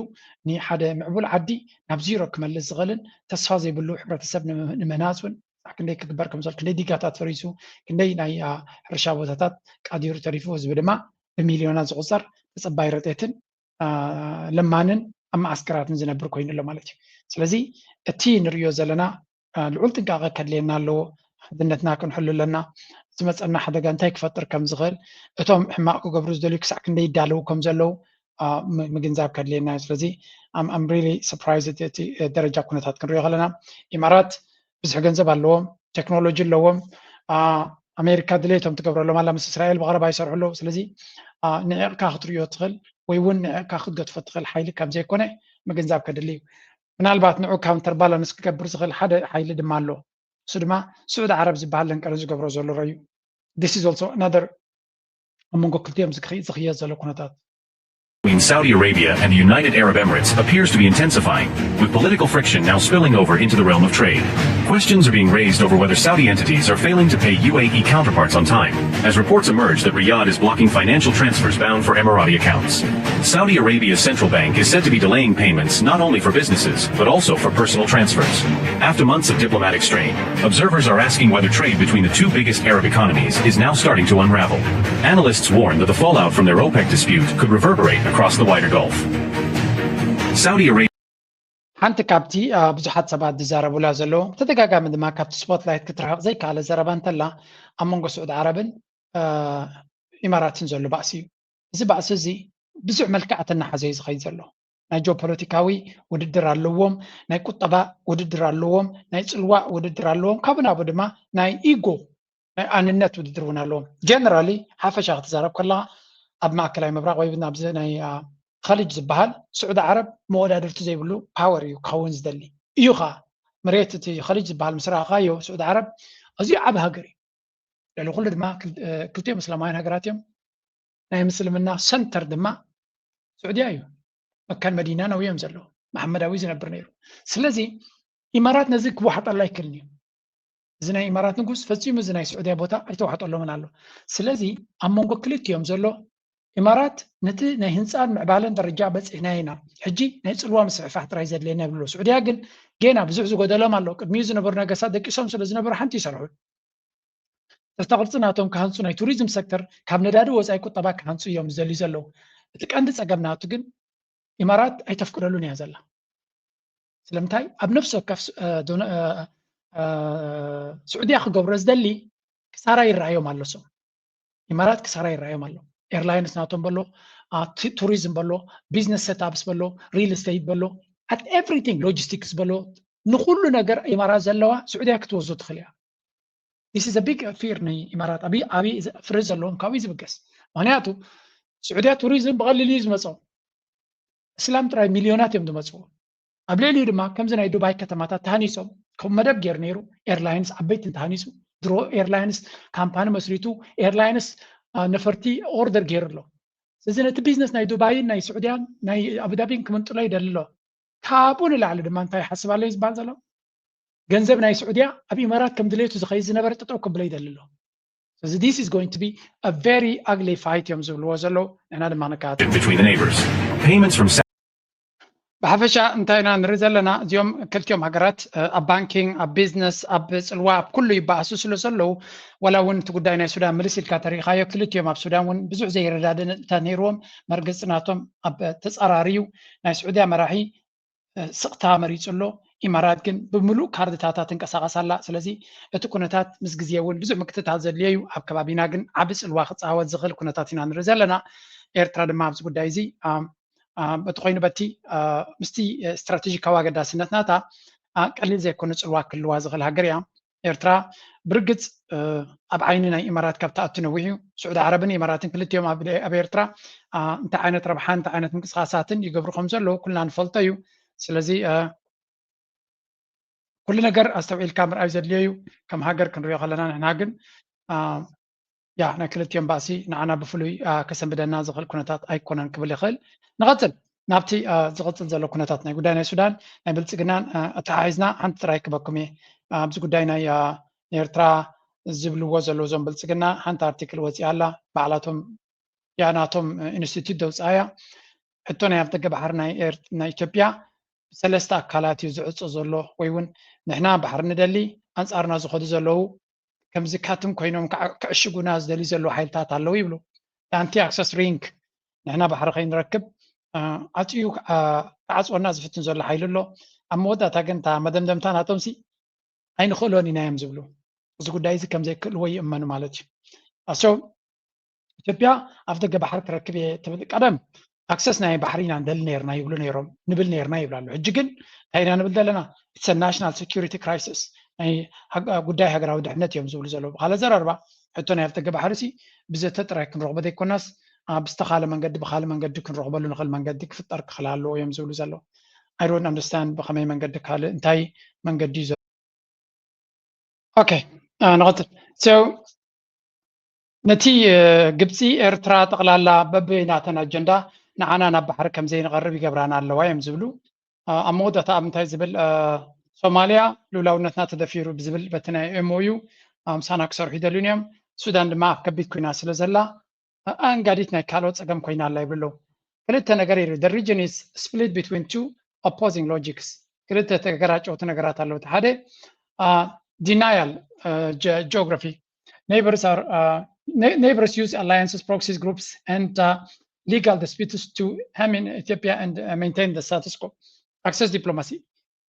ንሓደ ምዕቡል ዓዲ ናብ ዚሮ ክመልስ ዝኽእልን ተስፋ ዘይብሉ ሕብረተሰብ ንምህናፅን ሳዕ ክንደይ ክግበር ከም ዘሎ ክንደይ ዲጋታት ፈሪሱ ክንደይ ናይ ሕርሻ ቦታታት ቃዲሩ ተሪፉ ህዝቢ ድማ ብሚልዮናት ዝቑፀር ተፀባይ ረጤትን ለማንን ኣብ ማዓስከራትን ዝነብር ኮይኑ ኣሎ ማለት እዩ ስለዚ እቲ ንሪኦ ዘለና ልዑል ጥንቃቐ ከድልየና ኣለዎ ሓድነትና ክንሕሉ ኣለና ዝመፀና ሓደጋ እንታይ ክፈጥር ከም ዝኽእል እቶም ሕማቅ ክገብሩ ዝደልዩ ክሳዕ ክንደይ ይዳለዉ ከም ዘለዉ ምግንዛብ ከድልየና እዩ ስለዚ ኣም ሪሊ ሰርፕራይዝድ እቲ ደረጃ ኩነታት ክንሪኦ ከለና ኢማራት ብዙሕ ገንዘብ ኣለዎም ቴክኖሎጂ ኣለዎም ኣሜሪካ ድሌቶም ትገብረሎም ኣላ ምስ እስራኤል ብቐረባ ይሰርሑ ኣለዉ ስለዚ ንዕቕካ ክትሪኦ ትኽእል ወይ እውን ንዕቕካ ክትገድፎ ትኽእል ሓይሊ ከም ዘይኮነ ምግንዛብ ከድሊ እዩ ምናልባት ንዑ ካውንተር ባላንስ ክገብር ዝኽእል ሓደ ሓይሊ ድማ ኣሎ እሱ ድማ ስዑድ ዓረብ ዝበሃል ለንቀረ ዝገብሮ ዘሎ እዩ this is also another ኣመንጎ ክልቲኦም ዝኽየት ዘሎ ኩነታት
between Saudi Arabia and the United Arab Emirates appears to be intensifying, with political friction now spilling over into the realm of trade. Questions are being raised over whether Saudi entities are failing to pay UAE counterparts on time, as reports emerge that Riyadh is blocking financial transfers bound for Emirati accounts. Saudi Arabia's central bank is said to be delaying payments not only for businesses, but also for personal transfers. After months of diplomatic strain, observers are asking whether trade between the two biggest Arab economies is now starting to unravel. Analysts warn that the fallout from their OPEC dispute could reverberate across the wider Gulf. Saudi Arabia
ሓንቲ ካብቲ ብዙሓት ሰባት ዝዛረቡላ ዘሎ ተደጋጋሚ ድማ ካብቲ ስፖትላይት ክትረሕቕ ዘይከኣለ ዘረባ እንተላ ኣብ መንጎ ስዑድ ዓረብን ኢማራትን ዘሎ ባእሲ እዩ እዚ ባእሲ እዚ ብዙሕ መልክዓት እናሓዘ እዩ ዝኸይድ ዘሎ ናይ ጂኦፖለቲካዊ ውድድር ኣለዎም ናይ ቁጠባ ውድድር ኣለዎም ናይ ፅልዋዕ ውድድር ኣለዎም ካብኡ ናብኡ ድማ ናይ ኢጎ ናይ ኣንነት ውድድር እውን ኣለዎም ጀነራሊ ሓፈሻ ክትዛረብ ከለካ ኣብ ማእከላዊ ምብራቅ ወይ ናብዚ ናይ خليج ዝበሃል سعود عرب መወዳድርቲ ዘይብሉ ፓወር እዩ ክኸውን ዝደሊ እዩ ኸ መሬት እቲ خليج ዝበሃል ምስራኻዮ سعود عرب ኣዝዩ ዓብ ሃገር እዩ ኩሉ ድማ ክልቲኦም እስላማውያን ሃገራት እዮም ናይ ምስልምና ሰንተር ድማ سعودያ እዩ መካን መዲና ነው እዮም ዘሎ መሐመዳዊ ዝነብር ነይሩ ስለዚ ኢማራት ነዚ ክዋሓጠላ ይክልኒ እዚ ናይ ኢማራት ንጉስ ፈፂሙ እዚ ናይ سعودያ ቦታ ኣይተዋሓጠሎምን ኣሎ ስለዚ ኣብ መንጎ ክልቲኦም ዘሎ ኢማራት ነቲ ናይ ህንፃን ምዕባለን ደረጃ በፂሕና ኢና ሕጂ ናይ ፅልዋ ምስሕፋሕ ጥራይ ዘድልየና ይብሉ سعودያ ግን ገና ብዙሕ ዝጎደሎም ኣሎ ቅድሚኡ ዝነበሩ ነገሳት ደቂሶም ስለ ዝነበሩ ሓንቲ ይሰርሑ ተስተቕርፂ ናቶም ክሃንፁ ናይ ቱሪዝም ሴክተር ካብ ነዳዲ ወፃኢ ቁጠባ ክሃንፁ እዮም ዝደልዩ ዘለዉ እቲ ቀንዲ ፀገም ናቱ ግን ኢማራት ኣይተፍቅደሉን እያ ዘላ ስለምንታይ ኣብ ነፍሲ ወከፍ سعودያ ክገብሮ ዝደሊ ክሳራ ይረኣዮም ኣሎ ሶም ኢማራት ክሳራ ይረኣዮም ኣሎ ኤርላይንስ ናቶም በሎ ቱሪዝም በሎ ቢዝነስ ሴትኣፕስ በሎ ሪል ስቴት በሎ at everything logistics በሎ ንኩሉ ነገር ኢማራት ዘለዋ سعودያ ክትወዞ ትኽእል እያ this is a big fear ናይ ኢማራት ዓብይ ፍረ ዘለዎም ካብኡ ዝብገስ ምክንያቱ سعودያ ቱሪዝም ብቐሊሉ እዩ ዝመፅኦ እስላም ጥራይ ሚልዮናት እዮም ዝመፅዎ ኣብ ልዕሊኡ ድማ ከምዚ ናይ ዱባይ ከተማታት ተሃኒፆም ከም መደብ ገይሩ ነይሩ ኤርላይንስ ዓበይቲ ተሃኒፁ ድሮ ኤርላይንስ ካምፓኒ መስሪቱ ኤርላይንስ ነፈርቲ ኦርደር ገይሩሎ ስለዚ ነቲ ቢዝነስ ናይ ዱባይን ናይ سعودያን ናይ አቡዳቢን ክምንጥሎ ይደሊ ኣሎ ካብኡ ንላዕሊ ድማ እንታይ ይሓስብ ኣሎ ዝበሃል ዘሎ ገንዘብ ናይ سعودያ ኣብ ኢማራት ከም ድሌቱ ዝኸይድ ዝነበረ ጠጠው ክብሎ ይደሊ ኣሎ ስለዚ this is going to be a very ugly fight እዮም ዝብልዎ ዘለዉ ንሕና ድማ ንከታተል
between the neighbors. Payments from
ብሓፈሻ እንታይ ኢና ንርኢ ዘለና እዚኦም ክልቲኦም ሃገራት ኣብ ባንኪንግ ኣብ ቢዝነስ ኣብ ፅልዋ ኣብ ኩሉ ይበኣሱ ስለ ዘለዉ ወላ እውን እቲ ጉዳይ ናይ ሱዳን ምልስ ኢልካ ተሪኻዮ ክልቲኦም ኣብ ሱዳን እውን ብዙሕ ዘይረዳድእነት ነይርዎም መርገፂ ናቶም ኣብ ተፃራርዩ ናይ سعودያ መራሒ ስቕታ መሪፁ ኣሎ ኢማራት ግን ብምሉእ ካርድታታት ትንቀሳቐስ ኣላ ስለዚ እቲ ኩነታት ምስ ግዜ እውን ብዙሕ ምክትታል ዘድልዮ እዩ ኣብ ከባቢና ግን ዓብ ፅልዋ ክፃወት ዝኽእል ኩነታት ኢና ንርኢ ዘለና ኤርትራ ድማ ኣብዚ ጉዳይ እዚ በቲ ኮይኑ በቲ ምስቲ ስትራቴጂካዊ ኣገዳስነት ናታ ቀሊል ዘይኮነ ፅልዋ ክልዋ ዝኽእል ሃገር እያ ኤርትራ ብርግፅ ኣብ ዓይኒ ናይ ኢማራት ካብ ተኣቱ ነዊሕ እዩ سعود عربን ኢማራትን ክልቲኦም ኣብ ኤርትራ እንታይ ዓይነት ረብሓ እንታይ ዓይነት ምንቅስቃሳትን ይገብሩ ከም ዘለዉ ኩልና ንፈልጦ እዩ ስለዚ ኩሉ ነገር ኣስተውዒልካ ምርኣይ ዘድልዮ እዩ ከም ሃገር ክንሪኦ ከለና ንሕና ግን ያ ናይ ክልቲኦም ባእሲ ንዓና ብፍሉይ ከሰንብደና ዝኽእል ኩነታት ኣይኮነን ክብል ይኽእል ንቐፅል ናብቲ ዝቕፅል ዘሎ ኩነታት ናይ ጉዳይ ናይ ሱዳን ናይ ብልፅግናን ኣተሓሒዝና ሓንቲ ጥራይ ክበኩም እየ ኣብዚ ጉዳይ ናይ ኤርትራ ዝብልዎ ዘለዉ እዞም ብልፅግና ሓንቲ ኣርቲክል ወፂኣ ኣላ ባዕላቶም ያ ናቶም ኢንስቲትዩት ደውፃያ ሕቶ ናይ ኣብ ደገ ባሕሪ ናይ ኢትዮጵያ ሰለስተ ኣካላት እዩ ዝዕፆ ዘሎ ወይ እውን ንሕና ባሕሪ ንደሊ ኣንፃርና ዝኸዱ ዘለዉ ከምዚ ካትም ኮይኖም ክዕሽጉና ዝደሊ ዘለዉ ሓይልታት ኣለዉ ይብሉ ኣንቲ ኣክሰስ ሪንግ ንሕና ባሕሪ ከይንረክብ ኣፅዩ ክዓፅወና ዝፍትን ዘሎ ሓይሉ ኣሎ ኣብ መወዳእታ ግን እታ መደምደምታ ናቶምሲ ኣይንኽእሎን ኢና እዮም ዝብሉ እዚ ጉዳይ እዚ ከምዘይክእልዎ ይእመኑ ማለት እዩ ሶ ኢትዮጵያ ኣብ ደገ ባሕሪ ክረክብ እየ ትብል ቀደም ኣክሰስ ናይ ባሕሪ ኢና ንደሊ ነርና ይብሉ ነይሮም ንብል ነርና ይብሉ ኣሎ ሕጂ ግን እንታይ ኢና ንብል ዘለና ኢትስ ናሽናል ሴኪሪቲ ክራይሲስ ናይ ጉዳይ ሃገራዊ ድሕነት እዮም ዝብሉ ዘለዉ ብካልእ ዘረርባ ሕቶ ናይ ኣብ ደገ ባሕሪ ሲ ብዘተ ጥራይ ክንረኽቦ ዘይኮናስ ብዝተኻለ መንገዲ ብካልእ መንገዲ ክንረኽበሉ ንኽእል መንገዲ ክፍጠር ክኽእል ኣለዎ እዮም ዝብሉ ዘለዉ ኣይ ዶንት ኣንደርስታንድ ብኸመይ መንገዲ ካልእ እንታይ መንገዲ እዩ ኦኬ ንቐፅል ሶ ነቲ ግብፂ ኤርትራ ጠቕላላ በበይናተን ኣጀንዳ ንዓና ናብ ባሕሪ ከምዘይንቐርብ ይገብራና ኣለዋ እዮም ዝብሉ ኣብ መወዳእታ ኣብ እንታይ ዝብል ሶማልያ ልኡላውነትና ተደፊሩ ብዝብል በቲ ናይ ኤምኦዩ ምሳና ክሰርሑ ይደልዩን እዮም ሱዳን ድማ ኣብ ከቢድ ኮይና ስለ ዘላ ኣንጋዲት ናይ ካልኦት ፀገም ኮይና ኣላ ይብሉ ክልተ ነገር ይሩ the region is split between two opposing logics ክልተ ተገራጨውቲ ነገራት ኣለዉ እቲ ሓደ denial geography neighbors use alliances proxies groups and legal disputes to hem in Ethiopia and maintain the status quo access diplomacy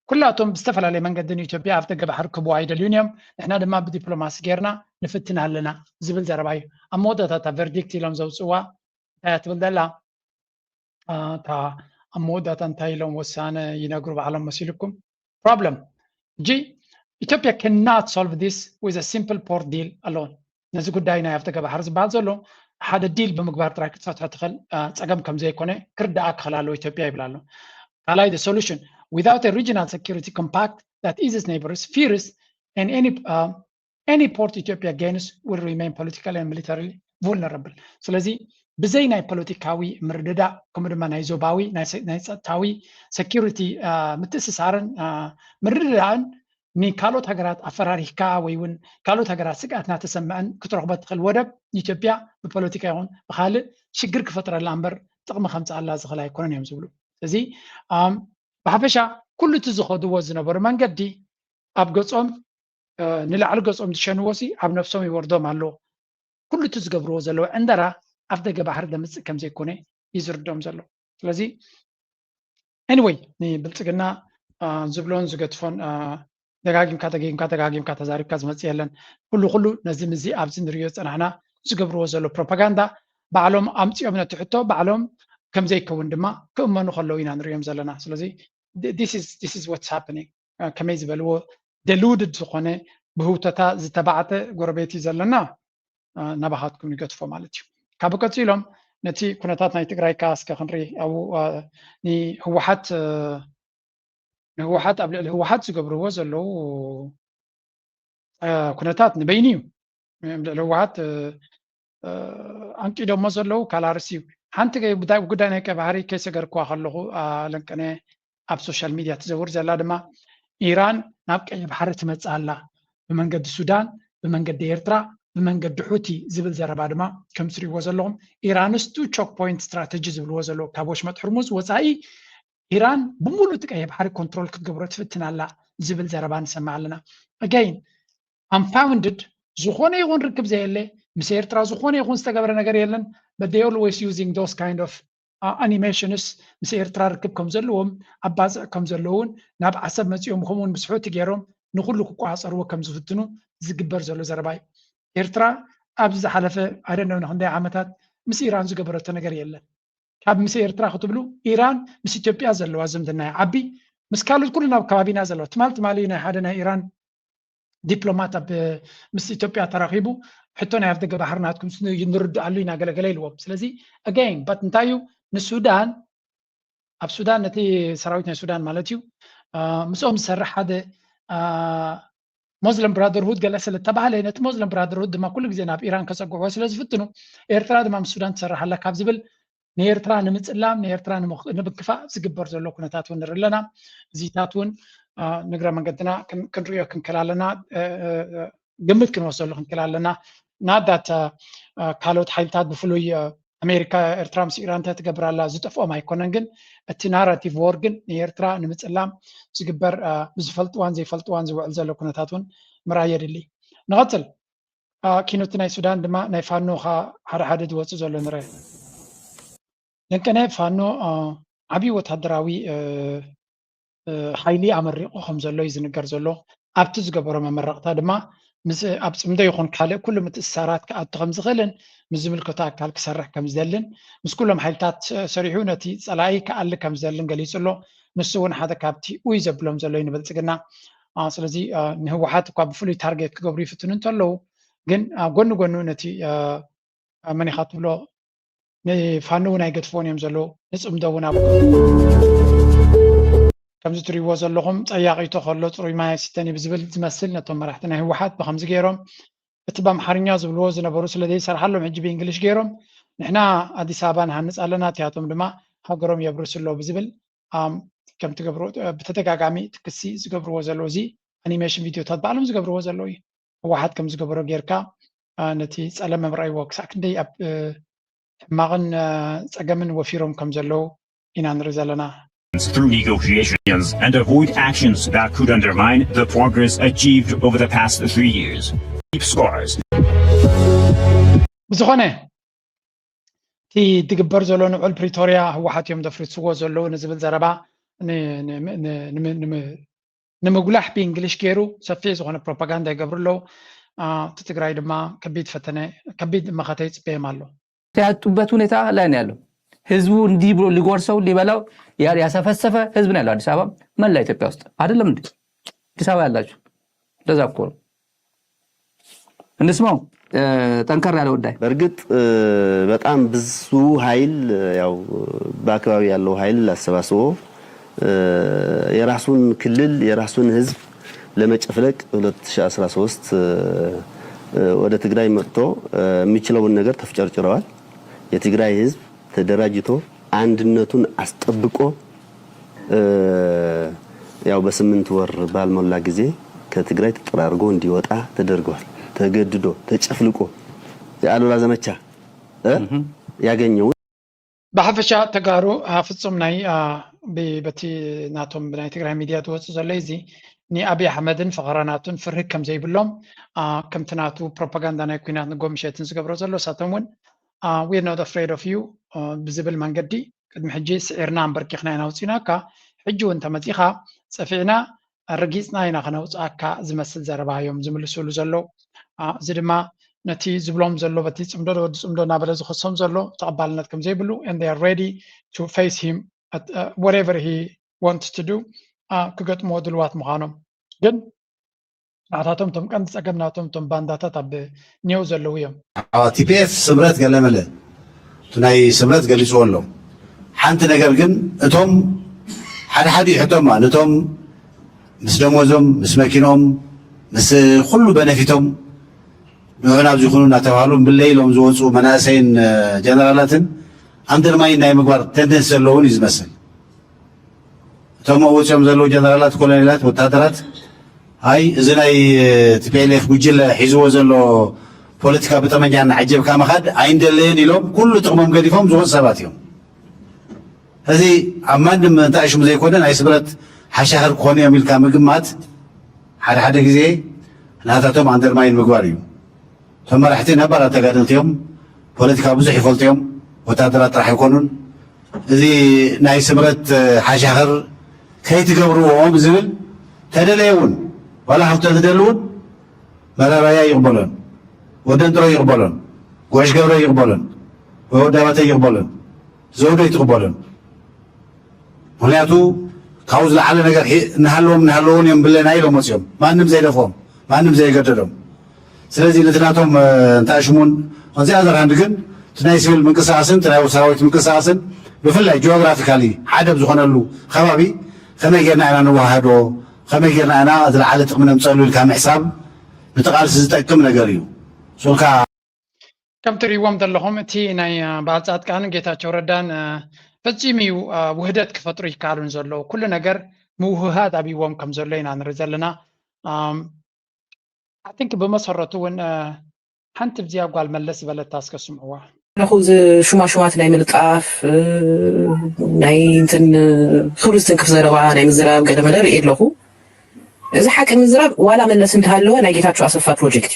كلاتهم باستفلالي منقدن إثيوبيا أفتق بحر كبوا عيد اليونيوم إحنا دما بدبلوماسي غيرنا نفتنا لنا زبل زرباي أمودة تا فيرديكتي لهم زوجوا تبل دلا تا أمودة تنتهي لهم وسانة ينقرب على مسيلكم problem G Ethiopia cannot solve this with a simple port deal alone نزي قداينا يفتق بحر زبال زلو هذا الديل بمقبار تراك تفتح تخل تساقم كم زي كونه كرداك خلالو إثيوبيا يبلالو على the solution without a regional security compact that eases neighbors' fears and any port Ethiopia gains will remain politically and militarily vulnerable. So let's see, بزينا politikawi مرددا كمدما نايزوباوي نايزتاوي security متسسارن مرددان ني كالوت هجرات أفراريكا ويون كالوت هجرات سقعتنا تسمعن كترغبت خل ودب إثيوبيا بpolitika يون بخالد شجر كفترة الأمبر تقم 5 الله زخلا يكونن يمزولو. ስለዚ ብሓፈሻ ኩሉ እቲ ዝኸድዎ ዝነበሩ መንገዲ ኣብ ገጾም ንላዕሊ ገጾም ዝሸንዎሲ ኣብ ነፍሶም ይወርዶም ኣሎ ኩሉ እቲ ዝገብርዎ ዘለዎ ዕንደራ ኣብ ደገ ባሕሪ ዘምፅእ ከም ዘይኮነ ይዝርዶም ዘሎ ስለዚ anyway ንብልፅግና ዝብሎን ዝገጥፎን ደጋጊምካ ተዛሪብካ ዝመፅእ የለን ኩሉ ነዚ ምዚ ኣብዚ ንሪኦ ፀናሕና ዝገብርዎ ዘሎ ፕሮፓጋንዳ ባዕሎም ኣምፂኦም ነቲ ሕቶ ባዕሎም كم زي كون دما كأمانو خلوينا نريم زلنا سلزي this is what's happening كم يزبلو deluded زخونة بهوتتا زتبعته قربيتي زلنا نبهاتكم نقطفو مالتي كابوكاتيلهم نتي كونتات نايتقراي كاس كخنري أو ني هو حد زقبرو زلو كونتات نبينيو هو حد أنكي دوم زلو كالارسيو حنت جاي بدانا كبحري كيس جركوا خلوه لكنه أب سوشيال ميديا تزور زلا دما إيران نابك بحر تمتسألة بمنجد السودان بمنجد إيرترا بمنجد حوتي زبل زربا دما كم سري وزلهم إيران ستو تشوك بوينت استراتيجي زبل وزلو كابوش متحرموز وزاي إيران بمولو تكاي بحر كنترول كتجبرت فتنا لا زبل زربا نسمع لنا again unfounded زخونة يغون ركب زي اللي مسير ترى زخونة يغون استجبر نجار يلن but they always using those kind of animationists مسير ترى ركب كم زلهم عباس كم زلون ناب عصب مسيهم خمون مسحوت جيرهم نقول لكم قاصر وكم زفتنو زجبر زلو زرباي إيرترا أبز حلفة أرنا ونحن عامتات مس إيران زجبرت نجار يلن كاب مسير ترى خطبلو إيران مس إثيوبيا زلوا عزم دنا عبي مس كالو كلنا كوابينا زلوا تمالت مالينا حدنا إيران دبلومات مس إثيوبيا تراقبو حتى أنا أفتكر بحرناتكم سنو ينرد علينا قلقلي الوب سلزي again but نتايو السودان أب السودان نتي سراويتنا السودان مالتيو مسؤوم سرح هذا مسلم برادرهود قال أسأل تبع لنا مسلم برادرهود ما كل جزينا بإيران كسبوا وسلز فتنو إيرترا دم السودان سرح لك كابزبل نيرترا نمت إسلام نيرترا نبكفاء زجبر زلوا كنا تاتون نرلنا زيتاتون نقرأ من قدنا كنريا كنكلالنا قمت كنوصل لهم كلالنا نادات كالوت حيلتات بفلوي أمريكا إيرترا مس إيران تتجبر على زتفوا ما يكوننجن التناراتيف وورجن إيرترا نمت إسلام زجبر بزفلتوان زي فلتوان زي وعلزلوا كنا تاتون مراير اللي نقتل كينوتنا السودان دما نيفانو حد وتزولو نرى لكن فانو عبي وتهدراوي حيلي أمر خمزلو يزنقر زلو أبتز جبر ممرقتا دما مس أبس مدا يكون كله كل متأثرات كأتغم زغلن مزمل كتاع كال كسرح كم زلن مس كلهم حيلتات سريحونتي صلاحي كأل كم زلن قليس له مسون هذا كابتي ويزبلهم زلوين بلتقنا سلزي نهو حات كاب فلي تارجت كجبري فتنون تلو جن جنو نتي من يخاطب له فانو نايقت فونيم زلو نسم دونا كم زتري وزل لهم أياقي تخلو تروي ما يستني بزبل تمثلنا ثم رحتنا هو واحد بخمس جيرهم اتبع محرنيا زبل وزن بروس لدي صار حلهم عجبي إنجليش جيرهم نحنا أدي سابان هنسألنا تياتهم دما هقرهم يبروس له بزبل كم تقبرو بتتقع عمي تكسي زقبرو وزلوزي أنيميشن فيديو تطبع لهم زقبرو وزلوي واحد كم زقبرو جيركا نتي سألم مرأي وقت ساكندي مغن سأجمن وفيرهم كم زلو إن نرزلنا
through negotiations and avoid actions that could undermine the progress achieved over the past 3 years. Keep scores.
بزخانة تي تقبر زلون على بريتوريا هو حات يوم دفرت سوا زلون نزبل زربا ንምጉላሕ ብእንግሊሽ ገይሩ ሰፊሕ ዝኾነ ፕሮፓጋንዳ ይገብርሎ ትግራይ ድማ ከቢድ መኸተ ይጽበየም ኣሎ
ያጡበት ሁኔታ ላይ ነው ያለው ህዝቡ እንዲህ ብሎ ሊጎርሰው ሊበላው ያሰፈሰፈ ህዝብ ነው ያለው አዲስ አበባ መላ ኢትዮጵያ ውስጥ አይደለም እንዴ አዲስ አበባ ያላችሁ ለዛ እኮ እንስማው ጠንከር ያለው ጉዳይ
በርግጥ በጣም ብዙ ኃይል ያው በአካባቢ ያለው ኃይል አሰባስቦ የራሱን ክልል የራሱን ህዝብ ለመጨፍለቅ 2013 ወደ ትግራይ መጥቶ የሚችለውን ነገር ተፍጨርጭረዋል የትግራይ ህዝብ ተደራጅቶ አንድነቱን አስጠብቆ ያው በ8 ወር ባልሞላ ጊዜ ከትግራይ ተጠራርጎ እንዲወጣ ተደርጓል ተገድዶ ተጨፍልቆ የአሉላ ዘመቻ ያገኘው
በሐፈሻ ተጋሩ ፍጹም ናይ በቲ ናቶም ናይ ትግራይ ሚድያ ተወጽ ዘለይዚ ኒ አብይ አሕመድን ፈቀራናቱን ፍርህ ከም ዘይብሎም ከምትናቱ ፕሮፓጋንዳ ናይ ኩናት ንጎምሸትን ዝገብሮ ዘሎ ሳተሙን we're not afraid of you ብዝብል መንገዲ ቅድሚ ሕጂ ስዒርና እንበርኪኽና ኢና ውፂናካ ሕጂ እውን ተመፂኻ ፀፊዕና ረጊፅና ኢና ከነውፃካ ዝመስል ዘረባዮም ዝምልስሉ ዘሎ እዚ ድማ ነቲ ዝብሎም ዘሎ በቲ ጽምዶ ወዲ ጽምዶ ናበለ ዝኸሶም ዘሎ ተቐባልነት ከም ዘይብሉ and they are ready to face him at whatever he wants to do ክገጥሞ ድልዋት ምዃኖም ግን አታቶም ቶም ቀንዲ ፀገምናቶም ቶም ባንዳታት ኣብ ኒው ዘለው እዮም
ቲፒኤፍ ስምረት ገለመለ ናይ ስምረት ገሊጽዎ ኣሎ ሓንቲ ነገር ግን እቶም ሓደ ሓደ ይሕቶማ ነቶም ምስ ደሞዞም ምስ መኪኖም ምስ ኩሉ በነፊቶም ንዑና ዝኹኑ እናተባሃሉ ብለይሎም ዝወፁ መናእሰይን ጀነራላትን ኣንደርማይን ናይ ምግባር ቴንደንስ ዘለውን እዩ ዝመስል እቶም ወፂኦም ዘለዉ ጀነራላት ኮሎኔላት ወታደራት هاي إذا تبيليف بجيل حزو زلو بوليتيكا بتمنيان عجب كما خد عند اللين يلوم كل تقمم قديفهم زون سباتيهم هذه عمان من تعيشوا زي كودن هاي سبرت حشهر كوني يميل كامل جمات حد جزء نهاتهم عند الماين مقواريو ثم رحتين هبارة تقادلتهم بوليتيكا بزح يفولتهم وتادرات راح يكونون هذه ناي سبرت حشهر كي تقبروا وهم زمن تدليون ولا حتى تدلون ولا رايا يقبلون ودندرو يقبلون وش قبره يقبلون ودابته يقبلون زوده يتقبلون ملياتو كاوز لعلى نجار نهلون يوم بالله نايلهم مسيوم ما نم زي دفهم ما نم زي قدرهم سلازي لتناتهم انتاشمون انزي هذا عندكن تنايسول من قصاصن تنايو سراويت من قصاصن بفلا جيوغرافيكالي عدب زخنا له خبابي خما يجينا انا نوهدو خما يجينا انا على تقمن مصلو الكام حساب بتقال سزتكم نغريو سولكا
كم تريوم دلهم تي ناي بعضات كان ጌታቸው ረዳን ፈጽሚው ውህደት ክፈጥሩ ይካሉን ዘሎ ኩሉ ነገር ምውህሃት አብይዎም ከም ዘሎ ኢና ንርዘልና I think በመሰረቱ ወን ሓንቲ ብዚያ ጓል መለስ በለት ታስከስምዋ
ناخذ شومات ناي ملطاف ناي انتن خبزتن كفزروا ناي مزراب قد مدار يلهو اذا حكم مزراب ولا ملس انتهالو ناي ጌታቸው አሰፋ ፕሮጀክት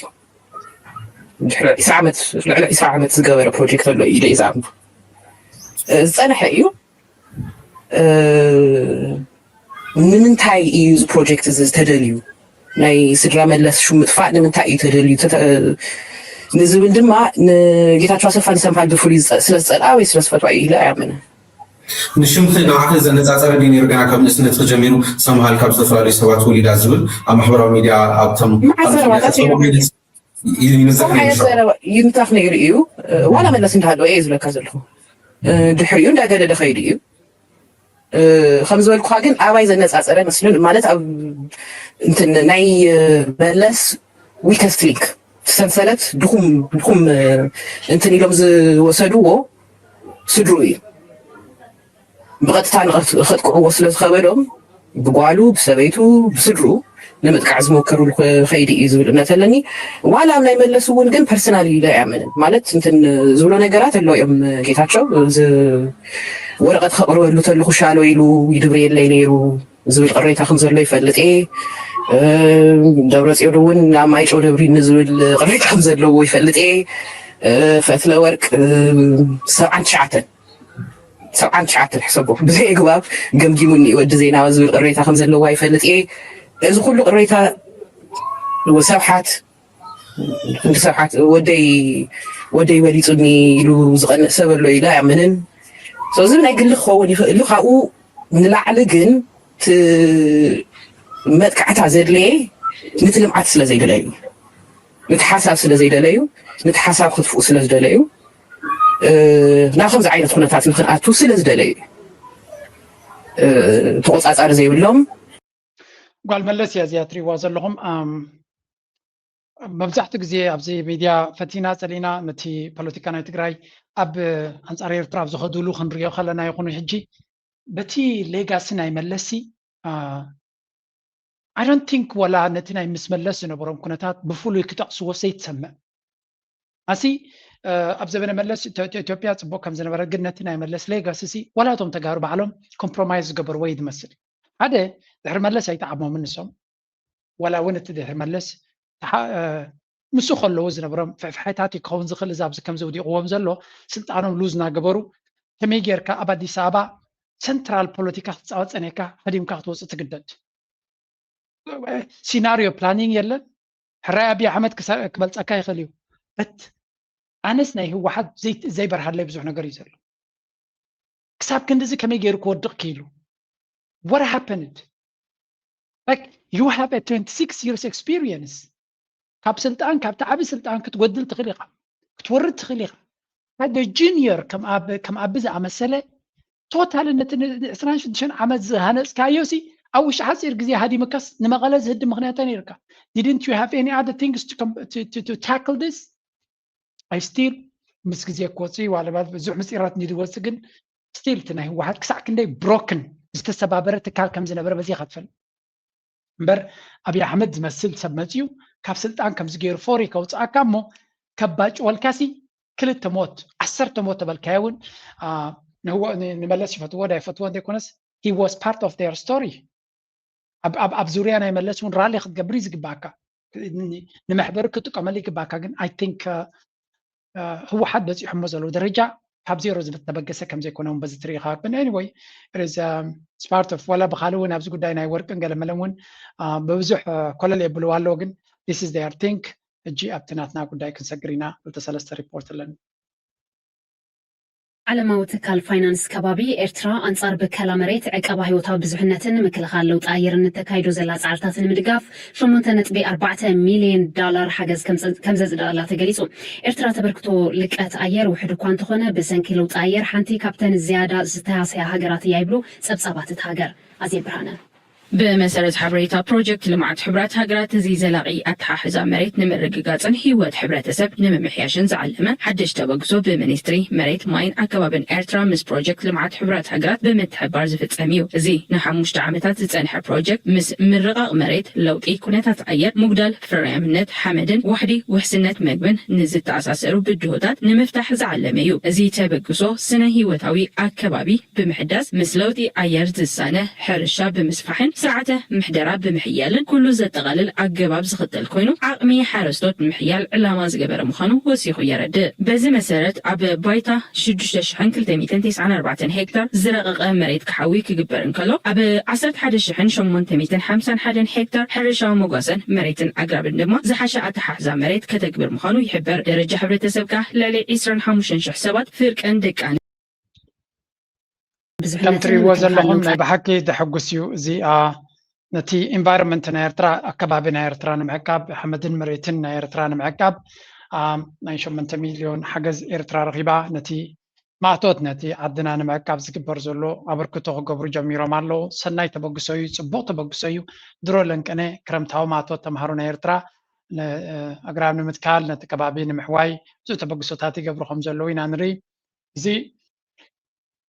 ኢሳዓመት ዝገበረ ፕሮጀክት ኣሎ ኢለ ኢዛም ዝጸንሐ እዩ ንምንታይ እዩ ፕሮጀክት ዝተደልዩ ናይ ስድራ መለስ ሹምጥፋእ ንምንታይ እዩ ተደልዩ ንዝብል ድማ ንጌታቸው አሰፋ ንሰምሃል ብፍሉይ ስለዝጸልአ ወይ ስለዝፈትዋ ኢለ ኣያምነ
ንሽምክ ንባዕሉ ዘነጻጸረ ዲን ይርጋና ካብ ንእስነት ተጀሚሩ ሰምሃል ካብ ዝተፈላለዩ ሰባት ወሊዳ ዝብል ኣብ ማሕበራዊ ሚድያ ኣብቶም ينتخ نيريو ولا ملس انتهالو ايه زلكا زلخو دحريو እንዳገደደ ኸይድ እዩ ከም ዝበልኩ ግን ኣባይ ዘነጻጸረ መስሉን ማለት ኣብ እንትን ናይ መለስ ዊከስት ሊንክ ሰንሰለት ድኹም እንትን ኢሎም ዝወሰድዎ ስድሩ እዩ ብቐጥታ ንኸጥቅዕዎ ስለዝኸበዶም ብጓሉ ብሰበይቱ ብስድሩ ንምጥቃዕ ዝሞከሩ ኸይድ እዩ ዝብል እምነት ኣለኒ ዋላ ናይ መለስ እውን ግን ፐርሰናሊ ላይ ኣምንን ማለት እንትን ዝብሎ ነገራት ኣሎ እዮም ጌታቸው ወረቐት ከቕርበሉ ተለኹ ሻሎ ኢሉ ይድብርየለይ ነይሩ ዝብል ቅሬታ ከም ዘሎ ይፈልጥ ደብረጽዮን እውን ናብ ማይጨው ደብሪ ንዝብል ቅሬታ ከም ዘለዎ ይፈልጥ ፈትለ ወርቅ 79 ሕሰቦ ብዘይ ኣግባብ ገምጊሙኒ ወዲ ዜናዊ ዝብል ቅሬታ ከም ዘለዋ ይፈልጥ إذا كل قريتها وسبحات سبحات ودي وليتني لو زغن سبب له لا يعملن سوزن أقول له هو اللي خاو نلعب جن ما تكعت عزير ليه نتلم عت سلا زي دلايو نتحاسب سلا زي دلايو نتحاسب خد فوق سلا زي دلايو ناخذ عينة خناتات نخنقاتو سلا زي دلايو تقص أسعار زي بلهم
قال ملس يا زياتري واصل لهم مبزحت جزء أبزي ميديا فتينا سلينا نتي بوليتيكا تجراي أب أنصار يرتراب زخدولو خنريو خلنا يكونوا حجي بتي ليجاسنا يملسي I don't think ولا نتينا يمسملس نبرم كنتات بفولو يكتقص وسيت سمع أسي أبزبنا ملس إثيوبيا تبو كم زنا برا قد نتينا يملس ليجاسي ولا توم تجارب علم compromise قبر ويد مسل هذا ده ملس يتعب من السوم ولا وين تده ملس مسو خلو وزن برام في حياتي كون زخل زابز كم زودي قوم زلو سلطانهم لوزنا قبرو كمي جيركا أبدي سابع سنترال بوليتيكا تصاوت أنيكا هديم كاتوس تجدد سيناريو بلانينج يلا حرابي عمد كبلت أكاي خليو بت أنسنا هو واحد زي برهاد لي بزوح نقري زلو كساب كندزي كمي جيركو ودق كيلو what happened like you have a 26 years experience كاب سلطان كاب تعب سلطان كتودل تخليقه كتورد تخليقه هذا جونيور كم أبز عمسله توتال إن 22 عمز هنس كايوسي أو إيش حصير جزء هذه مكس نمغلز هد مغنياتين يركا didn't you have any other things to tackle this I still مس جزء كوتسي وعلى بعض زوج مسيرات ندي وسجن still تناهي واحد كساك كندي broken استسبابرت كال كم زنبرة بزي خطفن بر أبي أحمد زمسل سبمتيو كاب سلطان كم زغير فوري كوت أكمو كباج والكاسي كل تموت 10 تموت بالكاون هو نملس فتوى ده كونس he was part of their story أب زوريانا يملسون رالي خد جبريز جباكا نمحبر كتو كمالي جباكا جن I think هو حد بس يحمزلو درجة كاب زيرو زبط تبقى كم زي كونهم بس تريخات but anyway it is part of ولا بخالون أبز قد داينا يوركن قال ملون بوزح كل اللي يبلوا لوجن this is their think الجي أبتناتنا قد دايكن سجرينا وتسلسل ريبورت لنا
على تكال فاينانس كبابي إرترا أنصار بكلا مريت عقبة هيوتها بزحنتن مثل خالو تغير التكايدو زلا سعرتاتن مدقاف شمونتنت ب$4 مليون حجز كمزز دالا تقليسو إرترا تبركتو لكات أير وحدو كوانتو خونه بسنكيلو تغير حانتي كابتن زيادة ستاسيا هاجرات يايبلو سبسابات تهاجر عزيز برهانه
بمسألة حبريتا بروجكت لمعت حبرات هاجرات زيزة لغي أتحاحزا مريت نمرققاتن هيوات حبرات سب نممحياشن زعلما حدش تبقسو بمنستري مريت ماين أكبابن إرترا مس بروجكت لمعت حبرات هاجرات بمتحبار زفت ساميو زي نحموش تعمتات تتسانح بروجكت مس مرقاق مريت لو إيكونتات أير مقدال فرامنت حمدن وحدي وحسنت مقبن نزت تعساسرو بالجهودات نمفتح زعلميو زي تبقسو سنة هيواتاوي أكبابي بمحداس مسلوتي أير زسانة حرشا بمسفحن ساعته محدرة بمحيال كل زتغلل عقباب زختل كوينو عقمي حارستوت محيال علامة زقبر مخانو وسيخو يرد بزي مسارت عب بايتا شدوش شحن كل 294 هكتار زرق مريت كحاوي كجبرن كلو عب 11 شحن شمون 251 هكتار حرشا ومقاسن مريتن أقرب النما زحشة أتححزا مريت كتكبر مخانو يحبر درجة حبرة سبكة لالي إسران حموشن شحسابات فرق عندك عن
كم تري وزن لهم بحكي تحقسيو زي نتي environment نيرترا أكباب نيرترا نمعكاب حمدن مريتن نيرترا نمعكاب نايشو من 1 مليون حجز إيرترا رغيبة نتي ما توت نتي عدنا نمعكاب زكبر زلو أبركتو قبر جميرو مالو سناي تبقسيو صبو تبقسيو درو لنك أنا كرمتاو ما توت تمهارو نيرترا أقرام نمتكال نتكبابين نمحواي زو تبقسو تاتي قبرو خمزلو ينانري زي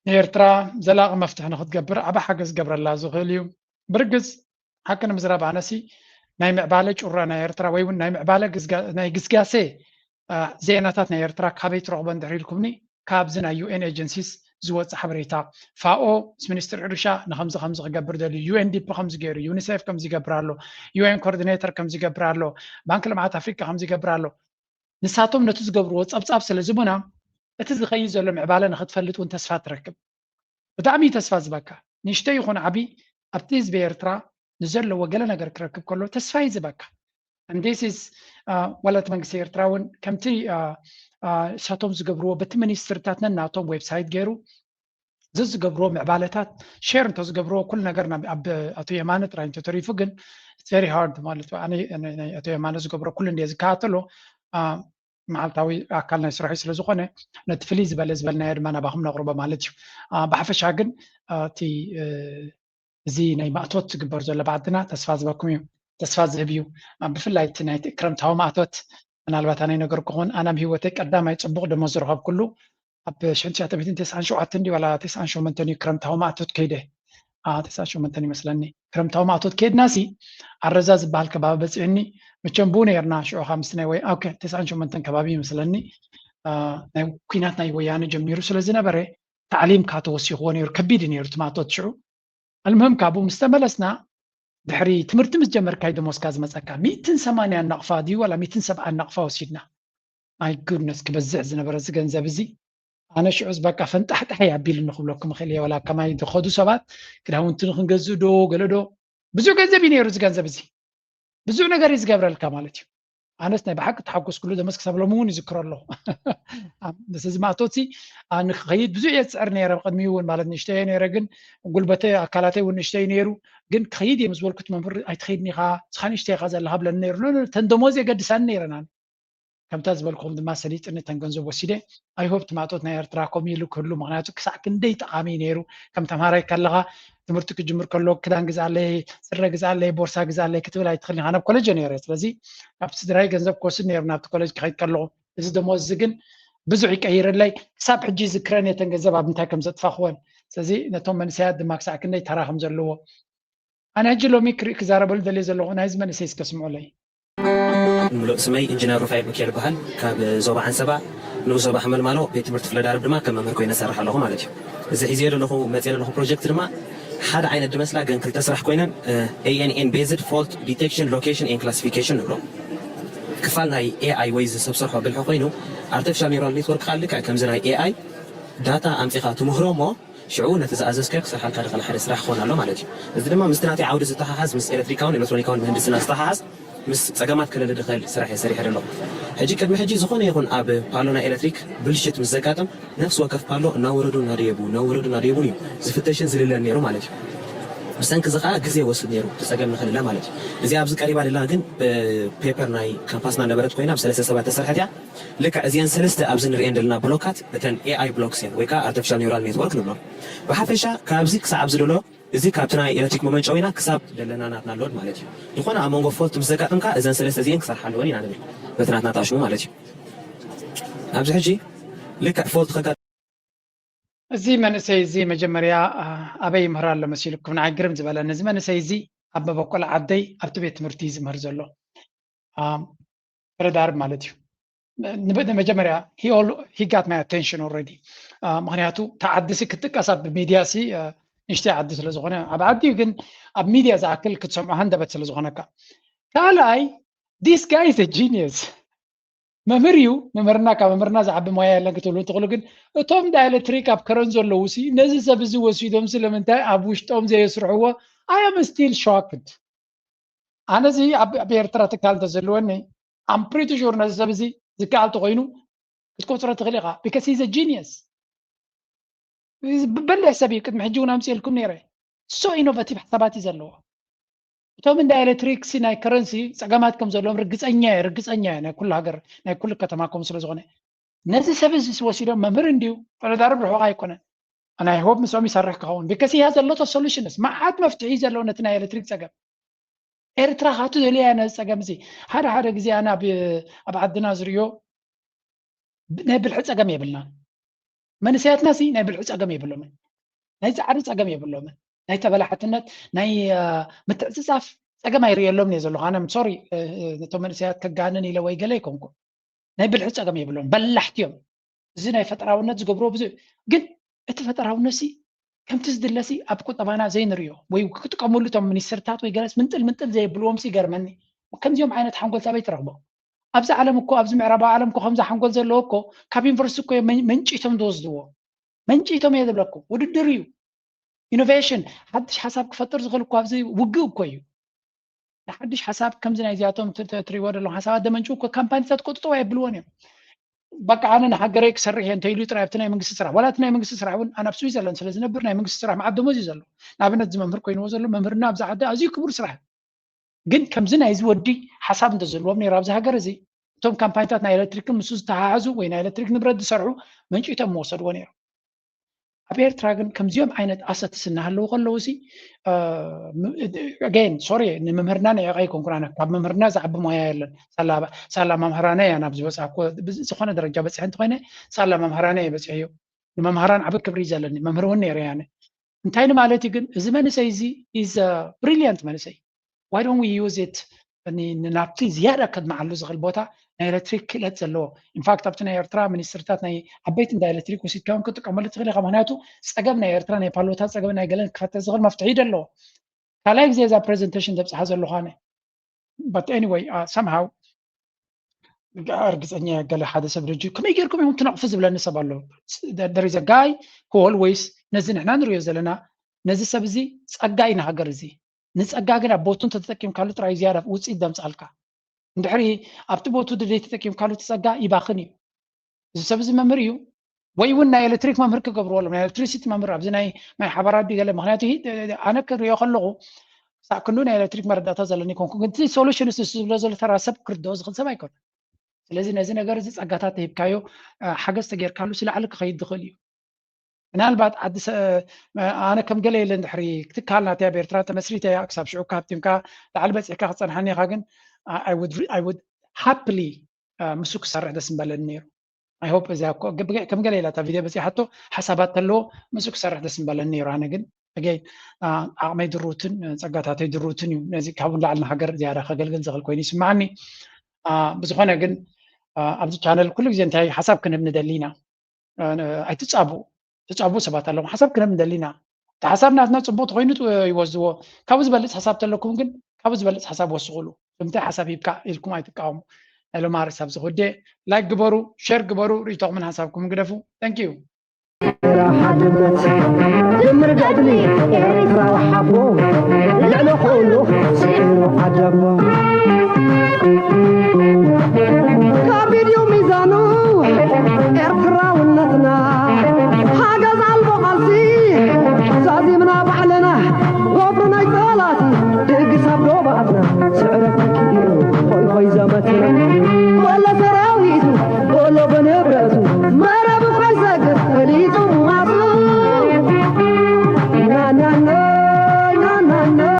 إيرترا زلاغ مفتح ناخد قبر عبا حجز قبر الله زغليو برجز هكذا مزراب عنسي نايم عبالج ورانا إيرترا ويون نايم عبالج ناي قسقاسي زيناتات إيرترا كابيت رغبان دحرير كمني كابزنا UN agencies زوات حبريتا فاو مينستر عرشا نخمز قبر دالي UNDP خمز غير يونيسيف كم زي قبرالو UN coordinator كم زي قبرالو بنك لمعات أفريقيا خمز قبرالو نساتهم نتوز قبر واتساب سلزبنا اتز خيز ولا معباله ناخد فلت وانت تسفات تركب بدعمي تسفات زبكا نشتي يخون عبي ابتيز بإيرترا ንዘለዎ ገለ ነገር ክረክብ ከሎ ተስፋ ይዝበካ and this is ወላት መንግስቲ ኤርትራውን ከምቲ ሳቶም ዝገብርዎ በቲ ሚኒስትርታትና ናቶም ዌብሳይት ገይሩ ዝገብርዎ ምዕባለታት ሼር እንተ ዝገብርዎ ኩሉ ነገር ኣብ ኣቶ የማነ ጥራይ እንተተሪፉ ግን it's very hard ማለት ኣነ ኣቶ የማነ ዝገብሮ ኩሉ እንደ ዝከታተሎ መዓልታዊ ኣካል ናይ ስራሒ ስለ ዝኾነ ነቲ ፍልይ ዝበልናዮ ድማ ናባኹም ነቕርቦ ማለት እዩ ብሓፈሻ ግን እቲ እዚ ናይ ማእቶት ዝግበር ዘሎ ባዕድና ተስፋ ዝበኩም እዩ ተስፋ ዝህብ እዩ ብፍላይ እቲ ናይ ክረምታዊ ማእቶት ምናልባት ኣነ ነገር ክኾን ኣነ ህይወተይ ቀዳማይ ፅቡቕ ደሞ ዝረኸብ ኩሉ ኣብ 1997 እንዲ ዋላ 98 እዩ ክረምታዊ ማእቶት ከይደ 98 ይመስለኒ ክረምታዊ ማእቶት ከይድናሲ ኣረዛ ዝበሃል ከባቢ በፂዕኒ መቸም ቡ ነርና ሽዑ ሓምስት ናይ ወይ ኦኬ 98 ከባቢ ይመስለኒ ናይ ኩናት ናይ ወያነ ጀሚሩ ስለዝነበረ ታዕሊምካ ተወሲኽዎ ነይሩ ከቢድ ነይሩ ማእቶት ሽዑ المهم ካብኡ ምስ ተመለስና ድሕሪ ትምህርቲ ምስ ጀመርካይ ደሞስካ ዝመፀካ 180 ናቕፋ ድዩ ወላ 170 ናቕፋ ወሲድና ማይ ጉድነስ ክበዝሕ ዝነበረ እዚ ገንዘብ እዚ ኣነ ሽዑዝ በቃ ፈንጣሕጣሕ ኣቢል ንኽብለኩም ክእል እየ ወላ ከማይ ዝኸዱ ሰባት ክዳውንቲ ንክንገዝእ ዶ ገለ ዶ ብዙሕ ገንዘብ እዩ ነይሩ እዚ ገንዘብ እዚ ብዙሕ ነገር እዩ ዝገብረልካ ማለት እዩ ኣነስ ናይ ብሓቂ ተሓጎስ ኩሉ ደመስ ክሳብ ሎሚ እውን ይዝክሮ ኣለኹ ምስ እዚ ማእቶት ንክኸይድ ብዙሕ እየ ዝፅዕር ነይረ ብቅድሚኡ እውን ማለት ንእሽተይ ነይረ ግን ጉልበተይ ኣካላተይ እውን ንእሽተይ ነይሩ ግን ክኸይድ እየ ምስ በልኩት መምህር ኣይትኸይድኒ ኢኻ ንስኻ ንእሽተይ ኢኻ ዘለካ ብለኒ ነይሩ ተን ደሞዝ የገድሳኒ ነይረና ከምታ ዝበልኩም ድማ ሰሊጥኒ ተን ገንዘብ ወሲደ ኣይሆፕ ማእቶት ናይ ኤርትራ ከምኡ ኢሉ ክህሉ ምክንያቱ ክሳዕ ክንደይ ጠቃሚ ነይሩ ከም ተምሃራይ ከለካ ትምህርቲ ክጅምር ከሎ ክዳን ግዛለይ ስረ ግዛለይ ቦርሳ ግዛለይ ክትብል ኣይትኽእልኒ ኣነ ኣብ ኮሌጅ ነይረ ስለዚ ኣብ ስድራይ ገንዘብ ክወስድ ነይሩ ናብቲ ኮሌጅ ክኸይድ ከለኹ እዚ ደሞዝ ግን ብዙሕ ይቀይረለይ ክሳብ ሕጂ ዝክረን እየ ተን ገንዘብ ኣብ ምንታይ ከም ዘጥፋኽወን ስለዚ ነቶም መንእሰያት ድማ ክሳዕ ክንደይ ተራ ከም ዘለዎ ኣነ ሕጂ ሎሚ ክዛረበሉ ደልየ ዘለኹ ናይ እዚ መንእሰይ እስከስምዑለይ
ሙሉእ ስመይ ኢንጂነር ሩፋኤል ሚካኤል ይበሃል ካብ ዞባ ዓንሰባ ንኡስ ዞባ ሓመልማሎ ቤት ትምህርቲ ፍለዳርብ ድማ ከም መምህር ኮይነ ሰርሕ ኣለኹ ማለት እዩ እዚ ሒዘ ዘለኹ መፅአ ዘለኹ ፕሮጀክት ድማ ሓደ ዓይነት ድመስላ ግን ክልተ ስራሕ ኮይነን ANN ቤዝድ ፎልት ዲቴክሽን ሎኬሽን ኤን ክላሲፊኬሽን ንብሎ ክፋል ናይ AI ወይ ሰብ ሰርሖ ብልሒ ኮይኑ ኣርቲፊሻል ኒውራል ኔትወርክ ካልካ ከምዚ ናይ AI ዳታ ኣምፂኻ ትምህሮ እሞ ሽዑ ነቲ ዝኣዘዝከ ክሰርሓልካ ድኽእል ሓደ ስራሕ ክኾን ኣሎ ማለት እዩ እዚ ድማ ምስ ናተይ ዓውዲ ዝተሓሓዝ ምስ ኤሌክትሪካውን ኤሌክትሮኒካውን ምህንድስና ዝተሓሓዝ ምስ ፀገማት ክልል ድኽእል ስራሕ እየ ሰሪሐ ኣለኹ ሕጂ ቅድሚ ሕጂ ዝኾነ ይኹን ኣብ ፓሎ ናይ ኤሌክትሪክ ብልሽት ምስ ዘጋጥም ነፍሲ ወከፍ ፓሎ እናወረዱ እናደየቡ እዩ ዝፍተሽን ዝልለን ነይሩ ማለት እዩ ብሰንኪ እዚ ከዓ ግዜ ወስድ ነይሩ ተፀገም ንኽልለ ማለት እዩ እዚ ኣብዚ ቀሪባ ደላ ግን ብፔፐር ናይ ካምፓስና ነበረት ኮይና ብሰለስተ ሰባት ተሰርሐት እያ ልክዕ እዚአን ሰለስተ ኣብዚ ንሪአን ዘለና ብሎካት እተን AI ብሎክስ እየን ወይ ከዓ ኣርቲፊሻል ኒውራል ኔትወርክ ንብሎ ብሓፈሻ ካብዚ ክሳብ ኣብዚ ደሎ እዚ ካብቲ ናይ ኤሌክትሪክ መመንጨዊ ኢና ክሳብ ደለና ናትና ኣለወን ማለት እዩ ዝኾነ ኣብ መንጎ ፎልት ምስ ዘጋጥምካ እዘን ሰለስተ እዚአን ክሰርሓ ኣለወን ኢና ንብል በቲ ናትና ጣሽሙ ማለት እዩ ኣብዚ ሕጂ ልክዕ ፎልት ከጋ
እዚ መንእሰይ እዚ መጀመርያ ኣበይ ይምህር ኣሎ መሲልኩም ንዓይ ግርም ዝበለኒ እዚ መንእሰይ እዚ ኣብ መበቆል ዓደይ ኣብቲ ቤት ትምህርቲ ዝምህር ዘሎ ፍለዳርብ ማለት እዩ መጀመርያ he got my attention already ምክንያቱ ተዓዲሲ ክትጥቀስ ኣብ ሚድያ ሲ ንሽተይ ዓዲ ስለ ዝኾነ ኣብ ዓዲ ግን ኣብ ሚድያ ዝኣክል ክትሰምዖ ሃንደበት ስለ ዝኾነካ ካልኣይ this guy is a genius መምህር እዩ መምህርና ካብ መምህርና ዝዓቢ ሞያ የለን ክትብሉ ትኽእሉ ግን እቶም ዳ ኤሌክትሪክ ኣብ ከረን ዘለዉ ሲ ነዚ ሰብ እዚ ወሲዶም ስለምንታይ ኣብ ውሽጦም ዘየስርሕዎ I am still shocked ኣነ እዚ ኣብ ኤርትራ ትካል እንተዘለወኒ I'm pretty sure ነዚ ሰብ እዚ ዝከኣል ተኮይኑ ክትቆፅሮ ትኽእል ኢኻ because he's a genius በልሕ ሰብ እዩ ቅድሚ ሕጂ እውን ኣምፂአልኩም ነይረ ሶ ኢኖቫቲቭ ሓሳባት እዩ ዘለዎ እቶም እንዳ ኤሌክትሪክ ሲ ናይ ከረንሲ ፀገማት ከም ዘለዎም ርግፀኛ እየ ናይ ኩሉ ሃገር ናይ ኩሉ ከተማ ከም ስለ ዝኾነ ነዚ ሰብ እዚ ወሲዶም መምህር እንድዩ ፈለዳርብ ርሑቕ ኣይኮነን ኣነ ሆፕ ምስኦም ይሰርሕ ክኸውን ቢካስ he has a lot of solutions መዓት መፍትሒ ዘለዎ ነቲ ናይ ኤሌክትሪክ ፀገም ኤርትራ ካቱ ዘልያ ነዚ ፀገም እዚ ሓደ ግዜ ኣነ ኣብ ዓድና ዝርዮ ናይ ብልሒ ፀገም የብልናን መንእሰያትና ሲ ናይ ብልሒ ፀገም የብሎምን ናይ ፃዕሪ ፀገም የብሎምን ናይ ተበላሕትነት ናይ ምትዕፅፃፍ ፀገም ኣይርየሎም እየ ዘለኹ ኣነ ሶሪ ነቶም መንእሰያት ከጋንን ኢለ ወይ ገለ ይኮንኩ ናይ ብልሒ ፀገም የብሎም በላሕቲ እዮም እዚ ናይ ፈጠራውነት ዝገብሮ ብዙሕ ግን እቲ ፈጠራውነት ሲ ከምቲ ዝድለሲ ኣብ ቁጠባና ዘይንርዮ ወይ ክጥቀመሉ እቶም ሚኒስትርታት ወይ ገለስ ምንጥል ዘየብልዎም ሲ ይገርመኒ ከምዚኦም ዓይነት ሓንጎል ኣበይ ትረኽቦ ኣብዚ ዓለም እኮ ኣብዚ ምዕራባዊ ዓለም እኮ ከምዚ ሓንጎል ዘለዎ እኮ ካብ ዩኒቨርሲቲ እኮ መንጭቶም ዝወስድዎ መንጭቶም እየ ዝብለኩም ውድድር እዩ ኢኖቬሽን ሓድሽ ሓሳብ ክፈጥር ዝኽእል እኮ ኣብዚ ውግእ እኮ እዩ حدش حساب كم زين زياتهم تريور لهم حسابات دمنشو ككامباني تتقططوا يبلون بقى أنا حقريك سري أنت يلو ترى بتناي منقص سرعة ولا تناي منقص سرعة أنا بسويسرلاند سلازم نبرنا منقص سرعة مع عبد المجيد زلوا نابنا زمان مركوين وزلوا ممرنا بزعدا أزي كبر سرعة جن كم زين عايز ودي حساب نزلوا بني رابز هاجر زي توم كامبانيات نا إلكتريك مسوس تعازو وين إلكتريك نبرد سرعو من شيء تم وصل ونير أبير تراجن كم زيوم عينت أسات السنة هلو قلوسي again sorry إن ممرنا يا غاي كونكرانا كاب ممرنا زعب ما يلا سلا ممهرانة أنا بس أكو سخونة درجة بس أنت وين سلا ممهرانة بس هيو ممهران عبد كبري زلني ممهرون يعني انتين مالتي جن زمان سيزي is brilliant ما نسي why don't we use it إني نعطي زيادة قد مع اللزغ البوتا إلكتريك كلت زلوا in fact أبتنا إيرترا من السرتاتنا عبيت إن إلكتريك وسيت كون كنت كملت غير غماناتو استجبنا إيرترا نيبالوتات استجبنا جلنا كفت زغل مفتعيد اللو كلايك زي presentation دبس حزر لوهانه but anyway somehow أرجع أني قال حدا سبرجي كم يجيركم يوم تنقفز بلا نسب الله there is a guy who always نزل إحنا نروي زلنا نزل سبزي سأجاينا هجرزي نسأجاجنا بوتون تتكلم كله ترى زيادة وتصيد دم سألك ندحري أبتبوتو دليل تتكلم كله تسأجا يباخني سبزي ممريو ويونا إلكتريك ممرك قبر ولا من إلكتريسيتي ممر أبزناي ما حبارات دي قال مهناته أنا كريو خلقه سأكونون إلكتريك مرد تزلني كنت solution سولوزل ترى سب كردوز خل سبايكون لازم نزين جرز أجاتات يبكايو حاجة استجير كله سلا على خيد دخليو أنا بعد عد أنا كم قليل لندحري تكالنا تابير ترى تمسريته أكسب شو كابتن كا لعل بس إكاخد صنعني خاجن I would happily مسوك سرع دسم بالنير I hope إذا كم قليل تا فيديو بس حتى حسابات له مسوك سرع دسم بالنير أنا جن again أعمل دروتن أجاتات دروتن نزيك كابون لعل حجر زيادة خجل جن زغل كويس سمعني بس خلنا جن أبدي channel كل جزء انتهي حسب كنا بندلينا تتصابوا سبات لهم حسب كنا بندلينا تحسبنا أثناء صبوت غينت ويوزوا كابوز بلش حساب لكم جن كابوز بلش حساب وصغلوا فهمت حساب يبقى لكم أي تقاوم لو ما رساب زغدة لايك جبروا شير جبروا ريتوا من حسابكم قدفوا thank you
جمر قدني راح حبوب لا نقوله سيروا عجبوا